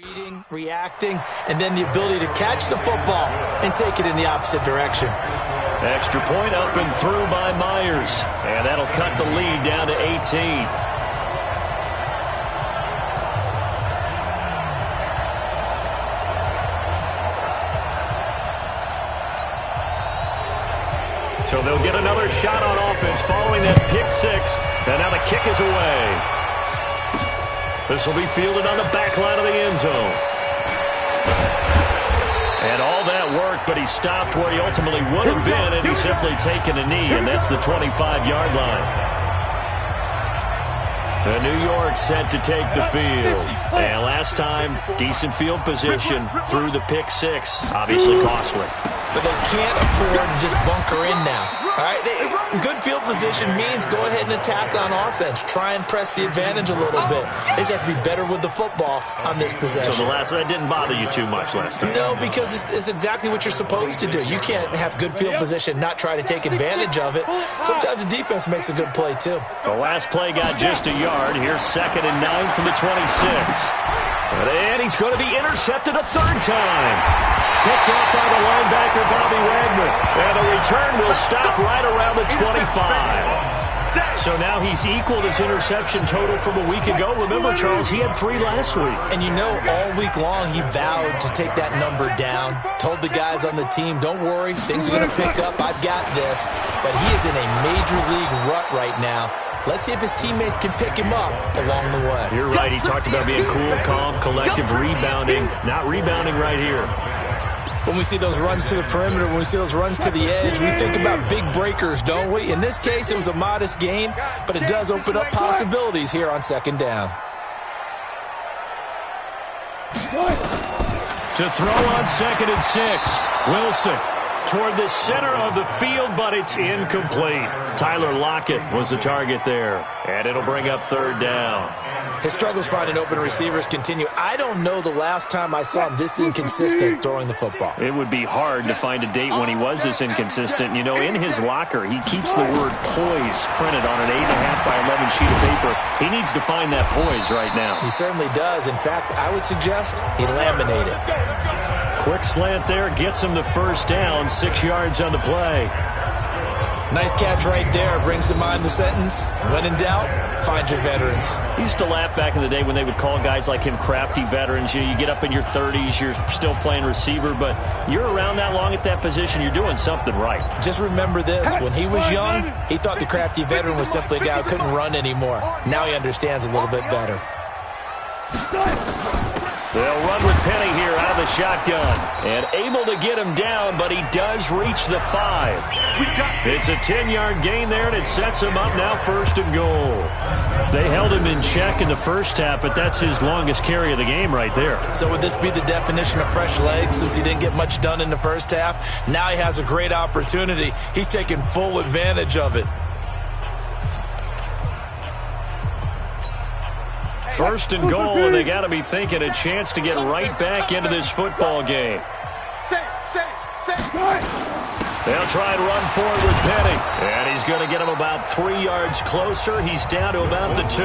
C: Reading, reacting, and then the ability to catch the football and take it in the opposite direction.
B: Extra point up and through by Myers. And that'll cut the lead down to 18. So they'll get another shot on offense following that pick six. And now the kick is away. This will be fielded on the back line of the end zone. And all that work, but he stopped where he ultimately would have been had he simply taken a knee, and that's the 25-yard line. And New York set to take the field. And last time, decent field position through the pick six. Obviously costly.
C: But they can't afford to just bunker in now. All right, good field position means go ahead and attack on offense. Try and press the advantage a little bit. They just have to be better with the football on this possession.
B: So that didn't bother you too much last time?
C: No, because it's exactly what you're supposed to do. You can't have good field position, not try to take advantage of it. Sometimes the defense makes a good play, too.
B: The last play got just a yard. Here's 2nd and 9 from the 26. And he's going to be intercepted a third time. Picked off by the linebacker, Bobby Wagner. And the return will stop right around the 25. So now he's equaled his interception total from a week ago. Remember, Charles, he had 3 last week.
C: And you know, all week long he vowed to take that number down. Told the guys on the team, don't worry, things are going to pick up. I've got this. But he is in a major league rut right now. Let's see if his teammates can pick him up along the way.
B: You're right. He talked about being cool, calm, collective, rebounding. Not rebounding right here.
C: When we see those runs to the perimeter, when we see those runs to the edge, we think about big breakers, don't we? In this case, it was a modest gain, but it does open up possibilities here on 2nd down.
B: To throw on 2nd and 6. Wilson toward the center of the field, but it's incomplete. Tyler Lockett was the target there, and it'll bring up 3rd down.
C: His struggles finding open receivers continue. I don't know the last time I saw him this inconsistent throwing the football.
B: It would be hard to find a date when he was this inconsistent. You know, in his locker, he keeps the word poise printed on an 8.5 by 11 sheet of paper. He needs to find that poise right now.
C: He certainly does. In fact, I would suggest he laminated.
B: Quick slant there, gets him the 1st down, 6 yards on the play.
C: Nice catch right there. Brings to mind the sentence, when in doubt, find your veterans.
B: I used to laugh back in the day when they would call guys like him crafty veterans. You get up in your 30s, you're still playing receiver, but you're around that long at that position, you're doing something right.
C: Just remember this. When he was young, he thought the crafty veteran was simply a guy who couldn't run anymore. Now he understands a little bit better.
B: They'll run with Penny here out of the shotgun. And able to get him down, but he does reach the 5. It's a 10-yard gain there, and it sets him up now 1st and goal. They held him in check in the first half, but that's his longest carry of the game right there.
C: So would this be the definition of fresh legs since he didn't get much done in the first half? Now he has a great opportunity. He's taking full advantage of it.
B: 1st and goal, and they got to be thinking a chance to get right back into this football game. They'll try and run forward with Penny. And he's going to get him about 3 yards closer. He's down to about the 2.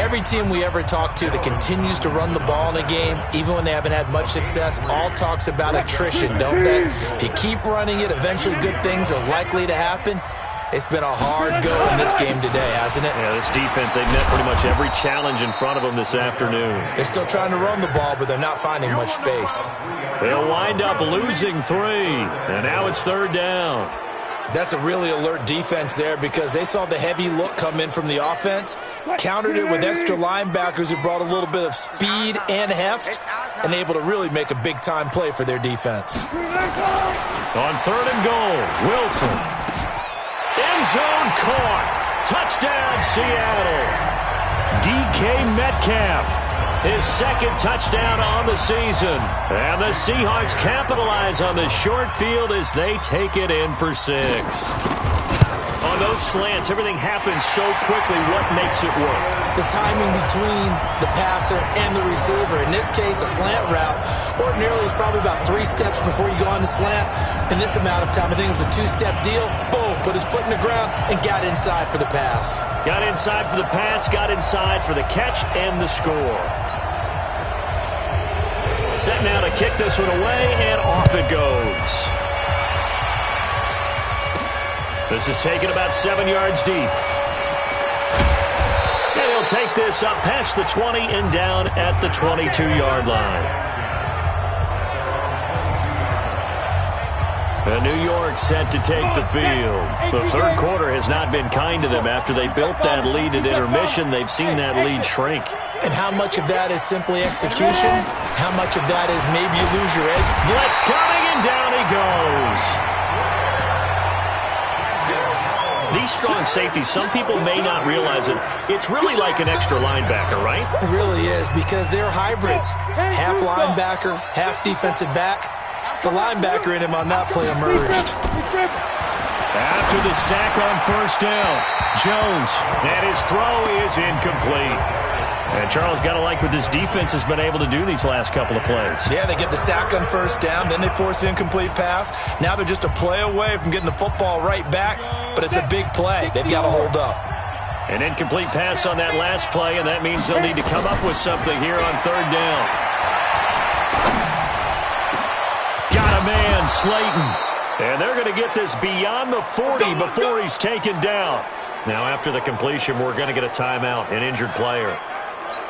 C: Every team we ever talk to that continues to run the ball in a game, even when they haven't had much success, all talks about attrition, don't they? If you keep running it, eventually good things are likely to happen. It's been a hard go in this game today, hasn't it?
B: Yeah, this defense, they've met pretty much every challenge in front of them this afternoon.
C: They're still trying to run the ball, but they're not finding much space.
B: They'll wind up losing 3, and now it's 3rd down.
C: That's a really alert defense there because they saw the heavy look come in from the offense, countered it with extra linebackers who brought a little bit of speed and heft, and able to really make a big-time play for their defense.
B: On 3rd and goal, Wilson. End zone caught. Touchdown, Seattle. DK Metcalf, his 2nd touchdown on the season. And the Seahawks capitalize on the short field as they take it in for 6. On those slants, everything happens so quickly. What makes it work?
C: The timing between the passer and the receiver. In this case, a slant route ordinarily is probably about 3 steps before you go on the slant. In this amount of time, I think it was a 2-step deal. Boom, put his foot in the ground and got inside for the pass.
B: Got inside for the pass, got inside for the catch and the score. Set now to kick this one away, and off it goes. This is taken about 7 yards deep. And he'll take this up past the 20 and down at the 22-yard line. And New York set to take the field. The third quarter has not been kind to them. After they built that lead at intermission, they've seen that lead shrink.
C: And how much of that is simply execution? How much of that is maybe you lose your edge?
B: Blitz coming, and down he goes. These strong safeties, some people may not realize it. It's really like an extra linebacker, right?
C: It really is, because they're hybrids. Half linebacker, half defensive back. The linebacker in him on that play emerged.
B: After the sack on first down, Jones, and his throw is incomplete. And Charles, got to like what this defense has been able to do these last couple of plays.
C: Yeah, they get the sack on first down, then they force an incomplete pass. Now they're just a play away from getting the football right back, but it's a big play. They've got to hold up.
B: An incomplete pass on that last play, and that means they'll need to come up with something here on third down. Got a man, Slayton. And they're going to get this beyond the 40 before he's taken down. Now, after the completion, we're going to get a timeout, an injured player.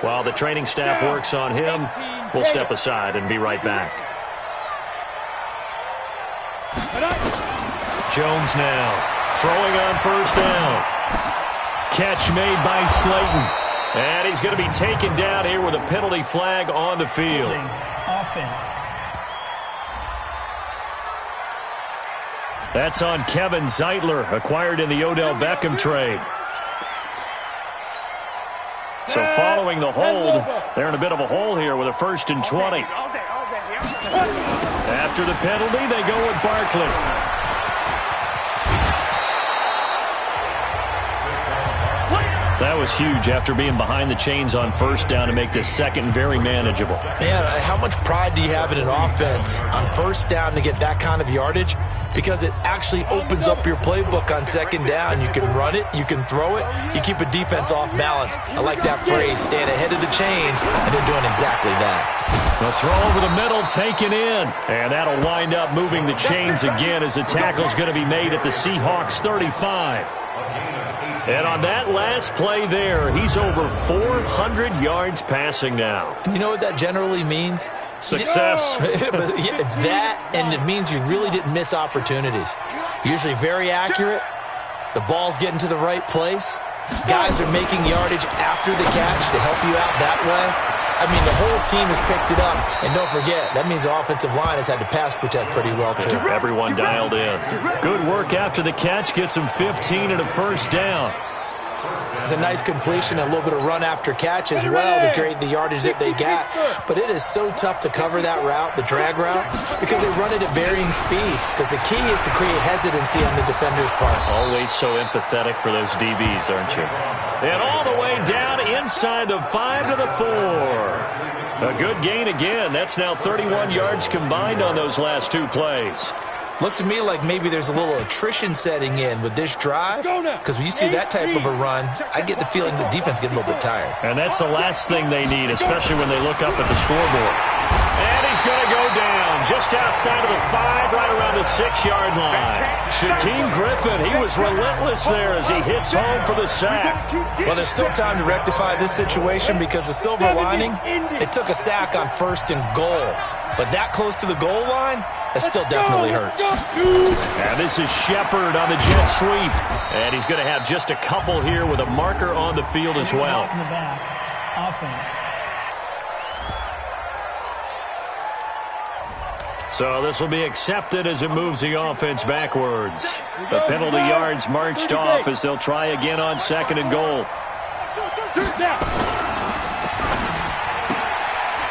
B: While the training staff works on him, we'll step aside and be right back. Jones now, throwing on first down. Catch made by Slayton. And he's going to be taken down here with a penalty flag on the field.
E: Offense.
B: That's on Kevin Zeitler, acquired in the Odell Beckham trade. So following the hold, they're in a bit of a hole here with a 1st and 20. After the penalty, they go with Barkley. That was huge after being behind the chains on first down to make this second very manageable.
C: Man, how much pride do you have in an offense on first down to get that kind of yardage? Because it actually opens up your playbook on second down. You can run it, you can throw it, you keep a defense off balance. I like that phrase, staying ahead of the chains, and they're doing exactly that.
B: The throw over the middle taken in, and that'll wind up moving the chains again as the tackle's going to be made at the Seahawks 35. And on that last play there, he's over 400 yards passing now.
C: You know what that generally means?
B: Success.
C: That, and it means you really didn't miss opportunities. Usually very accurate. The ball's getting to the right place. Guys are making yardage after the catch to help you out that way. I mean, the whole team has picked it up. And don't forget, that means the offensive line has had to pass protect pretty well, too.
B: Everyone dialed in. Good work after the catch. Gets him 15 and a first down.
C: It's a nice completion, a little bit of run after catch as well to create the yardage that they got. But it is so tough to cover that route, the drag route, because they run it at varying speeds. Because the key is to create hesitancy on the defender's part.
B: Always so empathetic for those DBs, aren't you? And all the way down inside the 5 to the 4. A good gain again. That's now 31 yards combined on those last 2 plays.
C: Looks to me like maybe there's a little attrition setting in with this drive, because when you see that type of a run, I get the feeling the defense getting a little bit tired.
B: And that's the last thing they need, especially when they look up at the scoreboard. And he's going to go down just outside of the 5, right around the 6-yard line. Shaquem Griffin, he was relentless there as he hits home for the sack.
C: Well, there's still time to rectify this situation, because the silver lining, it took a sack on 1st and goal. But that close to the goal line, that still definitely hurts.
B: And this is Shepard on the jet sweep. And he's going to have just a couple here with a marker on the field as well.
E: In the back. Offense.
B: So this will be accepted as it moves the offense backwards. The penalty yards marched off as they'll try again on 2nd and goal.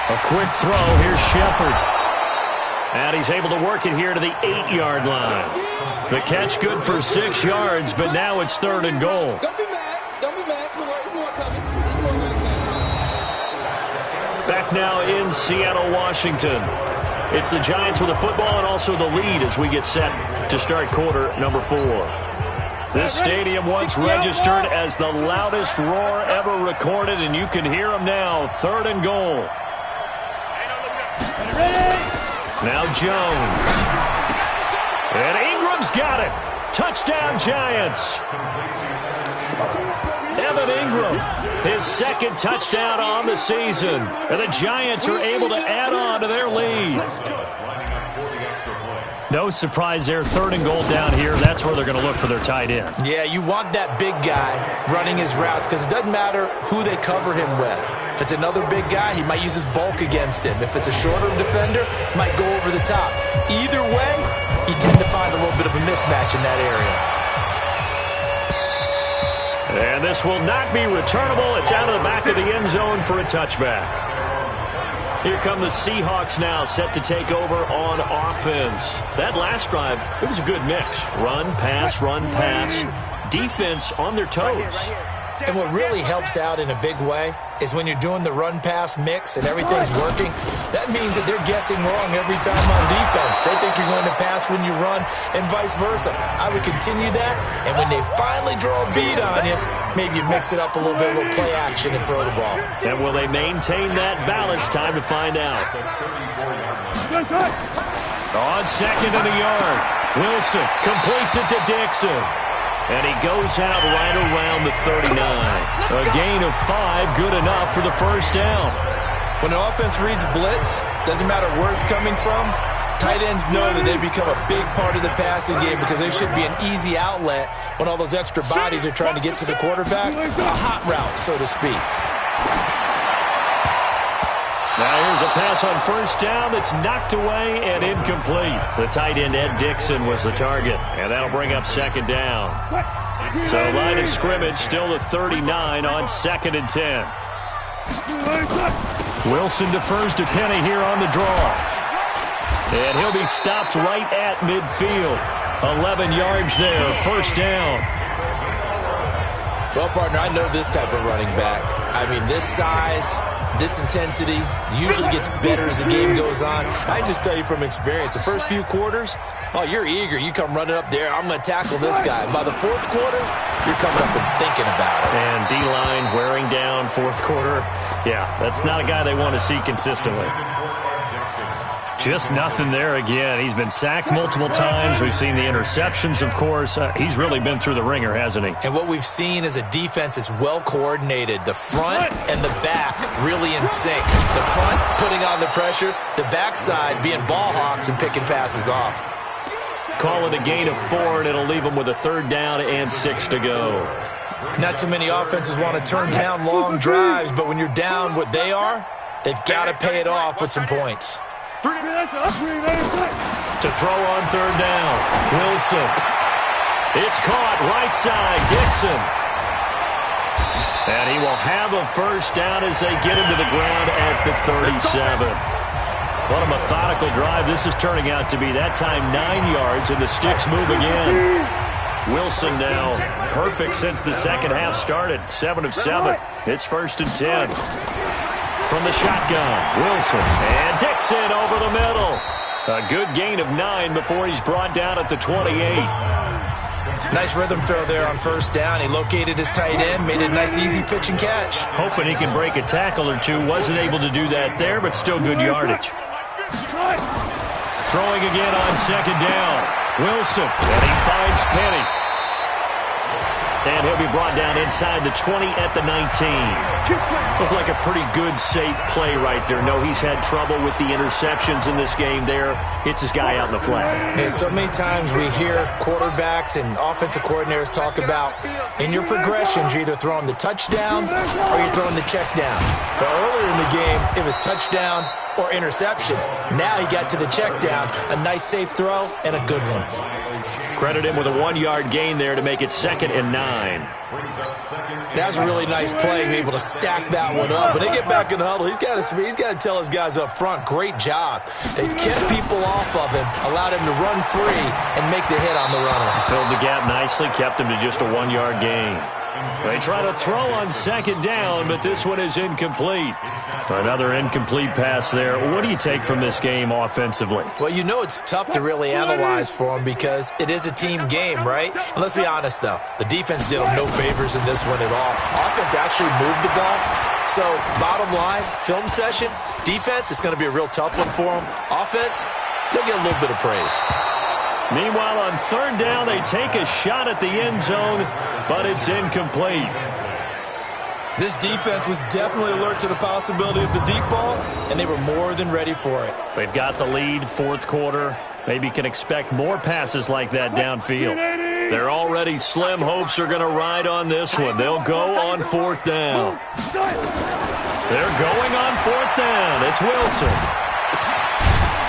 B: A quick throw. Here's Shepard. And he's able to work it here to the 8-yard line. The catch good for 6 yards, but now it's 3rd and goal.
D: Don't be mad. Don't be mad.
B: Back now in Seattle, Washington. It's the Giants with the football and also the lead as we get set to start quarter number 4. This stadium once registered as the loudest roar ever recorded, and you can hear them now. 3rd and goal. Now Jones. And Ingram's got it. Touchdown, Giants. Evan Ingram, his second touchdown on the season. And the Giants are able to add on to their lead. No surprise there. 3rd and goal down here. That's where they're going to look for their tight end.
C: Yeah, you want that big guy running his routes because it doesn't matter who they cover him with. If it's another big guy, he might use his bulk against him. If it's a shorter defender, he might go over the top. Either way, you tend to find a little bit of a mismatch in that area.
B: And this will not be returnable. It's out of the back of the end zone for a touchback. Here come the Seahawks now, set to take over on offense. That last drive, it was a good mix. Run, pass, defense on their toes.
C: And what really helps out in a big way is when you're doing the run-pass mix and everything's working, that means that they're guessing wrong every time on defense. They think you're going to pass when you run and vice versa. I would continue that, and when they finally draw a bead on you, maybe you mix it up a little bit, a little play action and throw the ball.
B: And will they maintain that balance? Time to find out. On 2nd and a yard, Wilson completes it to Dixon. And he goes out right around the 39. A gain of 5, good enough for the first down.
C: When an offense reads blitz, doesn't matter where it's coming from, tight ends know that they become a big part of the passing game because they should be an easy outlet when all those extra bodies are trying to get to the quarterback. A hot route, so to speak.
B: Now here's a pass on 1st down that's knocked away and incomplete. The tight end, Ed Dixon, was the target, and that'll bring up 2nd down. So line of scrimmage still the 39 on 2nd and 10. Wilson defers to Penny here on the draw. And he'll be stopped right at midfield. 11 yards there, 1st down.
C: Well, partner, I know this type of running back. I mean, this size, this intensity usually gets better as the game goes on. I just tell you from experience, the first few quarters, oh, you're eager. You come running up there, I'm going to tackle this guy. By the 4th quarter, you're coming up and thinking about it.
B: And D-line wearing down 4th quarter. Yeah, that's not a guy they want to see consistently. Just nothing there again. He's been sacked multiple times. We've seen the interceptions, of course. He's really been through the ringer, hasn't he?
C: And what we've seen is a defense that's well coordinated. The front and the back really in sync. The front putting on the pressure, the backside being ball hawks and picking passes off.
B: Call it a gain of 4, and it'll leave them with a 3rd down and 6 to go.
C: Not too many offenses want to turn down long drives, but when you're down what they are, they've got to pay it off with some points.
B: To throw on 3rd down, Wilson. It's caught right side, Dixon. And he will have a 1st down as they get him to the ground at the 37. What a methodical drive this is turning out to be. That time 9 yards, and the sticks move again. Wilson now perfect since the second half started. 7 of 7. It's 1st and 10. From the shotgun, Wilson and Dixon over the middle. A good gain of 9 before he's brought down at the 28.
C: Nice rhythm throw there on 1st down. He located his tight end, made a nice easy pitch and catch.
B: Hoping he can break a tackle or two. Wasn't able to do that there, but still good yardage. Throwing again on 2nd down. Wilson, and he finds Penny. And he'll be brought down inside the 20 at the 19. Looked like a pretty good, safe play right there. No, he's had trouble with the interceptions in this game there. Hits his guy out in the flat.
C: Yeah, so many times we hear quarterbacks and offensive coordinators talk about in your progressions, you're either throwing the touchdown or you're throwing the check down. But earlier in the game, it was touchdown or interception. Now he got to the check down. A nice safe throw and a good one.
B: Credit him with a 1-yard gain there to make it 2nd and 9.
C: That was a really nice play, able to stack that one up. When they get back in the huddle, he's got to tell his guys up front, great job. They kept people off of him, allowed him to run free and make the hit on the runner.
B: Filled the gap nicely, kept him to just a 1-yard gain. They try to throw on second down, but this one is incomplete. Another incomplete pass there. What do you take from this game offensively?
C: Well, you know it's tough to really analyze for them because it is a team game, right? And let's be honest, though. The defense did them no favors in this one at all. Offense actually moved the ball. So, bottom line, film session, defense, it's going to be a real tough one for them. Offense, they'll get a little bit of praise.
B: Meanwhile, on third down, they take a shot at the end zone, but it's incomplete.
C: This defense was definitely alert to the possibility of the deep ball, and they were more than ready for it.
B: They've got the lead, fourth quarter. Maybe can expect more passes like that downfield. Their already slim hopes are going to ride on this one. They'll go on fourth down. They're going on fourth down. It's Wilson.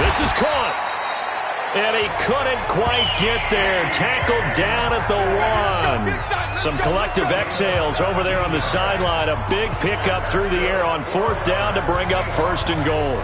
B: This is caught. And he couldn't quite get there. Tackled down at the one. Some collective exhales over there on the sideline. A big pickup through the air on fourth down to bring up first and goal.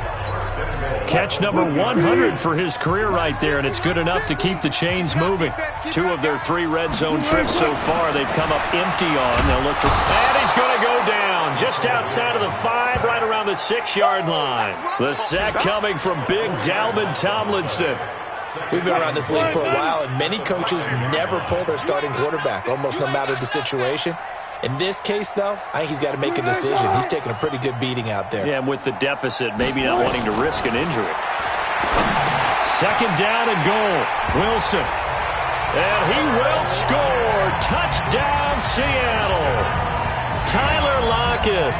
B: Catch number 100 for his career right there, and it's good enough to keep the chains moving. 2 of their 3 red zone trips so far, they've come up empty on. They'll look to, and he's going to go down just outside of the 5, right around the 6-yard line. The sack coming from big Dalvin Tomlinson.
C: We've been around this league for a while, and many coaches never pull their starting quarterback, almost no matter the situation. In this case, though, I think he's got to make a decision. He's taking a pretty good beating out there.
B: Yeah, and with the deficit, maybe not wanting to risk an injury. Second down and goal. Wilson. And he will score. Touchdown, Seattle. Tyler Lockett.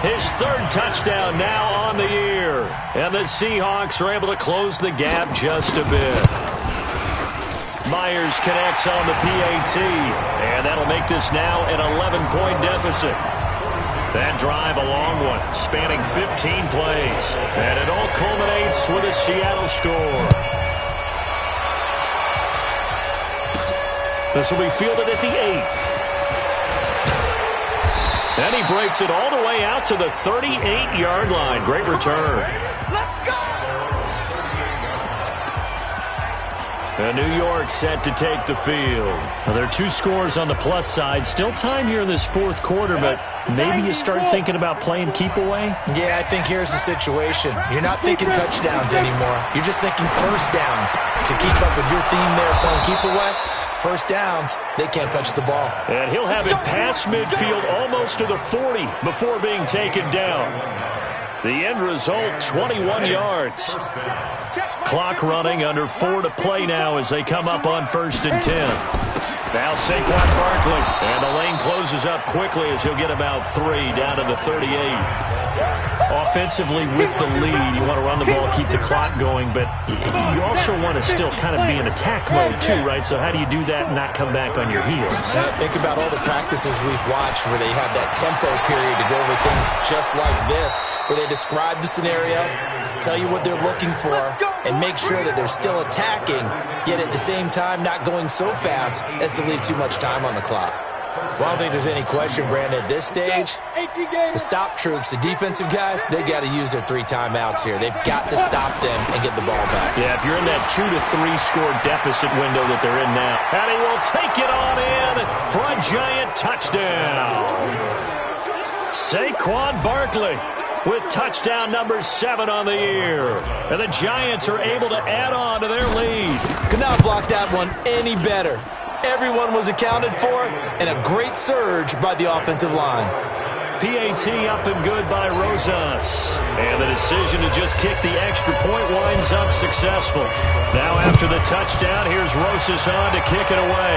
B: His 3rd touchdown now on the year. And the Seahawks are able to close the gap just a bit. Myers connects on the PAT. And that'll make this now an 11-point deficit. That drive a long one, spanning 15 plays. And it all culminates with a Seattle score. This will be fielded at the 8. And he breaks it all the way out to the 38-yard line. Great return.
D: Let's go!
B: And New York set to take the field. Well, there are 2 scores on the plus side. Still time here in this fourth quarter, but maybe you start thinking about playing keep away?
C: Yeah, I think here's the situation. You're not thinking touchdowns anymore. You're just thinking first downs. To keep up with your theme there, playing keep away, first downs, they can't touch the ball.
B: And he'll have it past midfield almost to the 40 before being taken down. The end result, 21 yards. Clock running, under 4 to play now as they come up on 1st and 10. Now Saquon Barkley, and the lane closes up quickly as he'll get about 3 down to the 38. Offensively with the lead, you want to run the ball, keep the clock going, but you also want to still kind of be in attack mode too, right? So how do you do that and not come back on your heels?
C: Think about all the practices we've watched where they have that tempo period to go over things just like this, where they describe the scenario, tell you what they're looking for, and make sure that they're still attacking, yet at the same time not going so fast as to leave too much time on the clock. Well, I don't think there's any question, Brandon, at this stage, the stop troops, the defensive guys, they got to use their 3 timeouts here. They've got to stop them and get the ball back.
B: Yeah, if you're in that 2 to 3 score deficit window that they're in now. And he will take it on in for a giant touchdown. Saquon Barkley with touchdown number 7 on the year. And the Giants are able to add on to their lead.
C: Could not block that one any better. Everyone was accounted for, and a great surge by the offensive line.
B: PAT up and good by Rosas. And the decision to just kick the extra point winds up successful. Now after the touchdown, here's Rosas on to kick it away.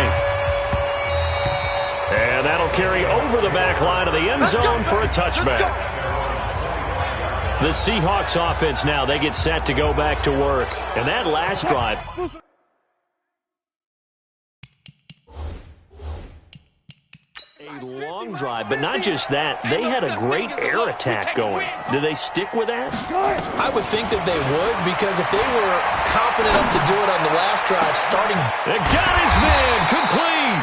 B: And that'll carry over the back line of the end zone for a touchback. The Seahawks offense now, they get set to go back to work. And that last drive, a long drive, but not just that. They had a great air attack going. Do they stick with that?
C: I would think that they would, because if they were confident enough to do it on the last drive, starting...
B: They got his man complete.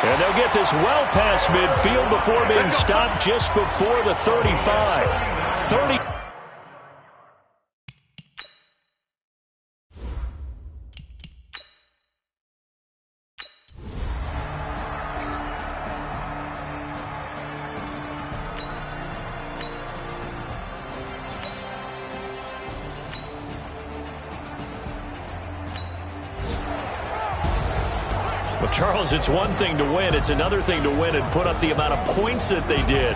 B: And they'll get this well past midfield before being stopped just before the 35. 30. Well, Charles, it's one thing to win. It's another thing to win and put up the amount of points that they did.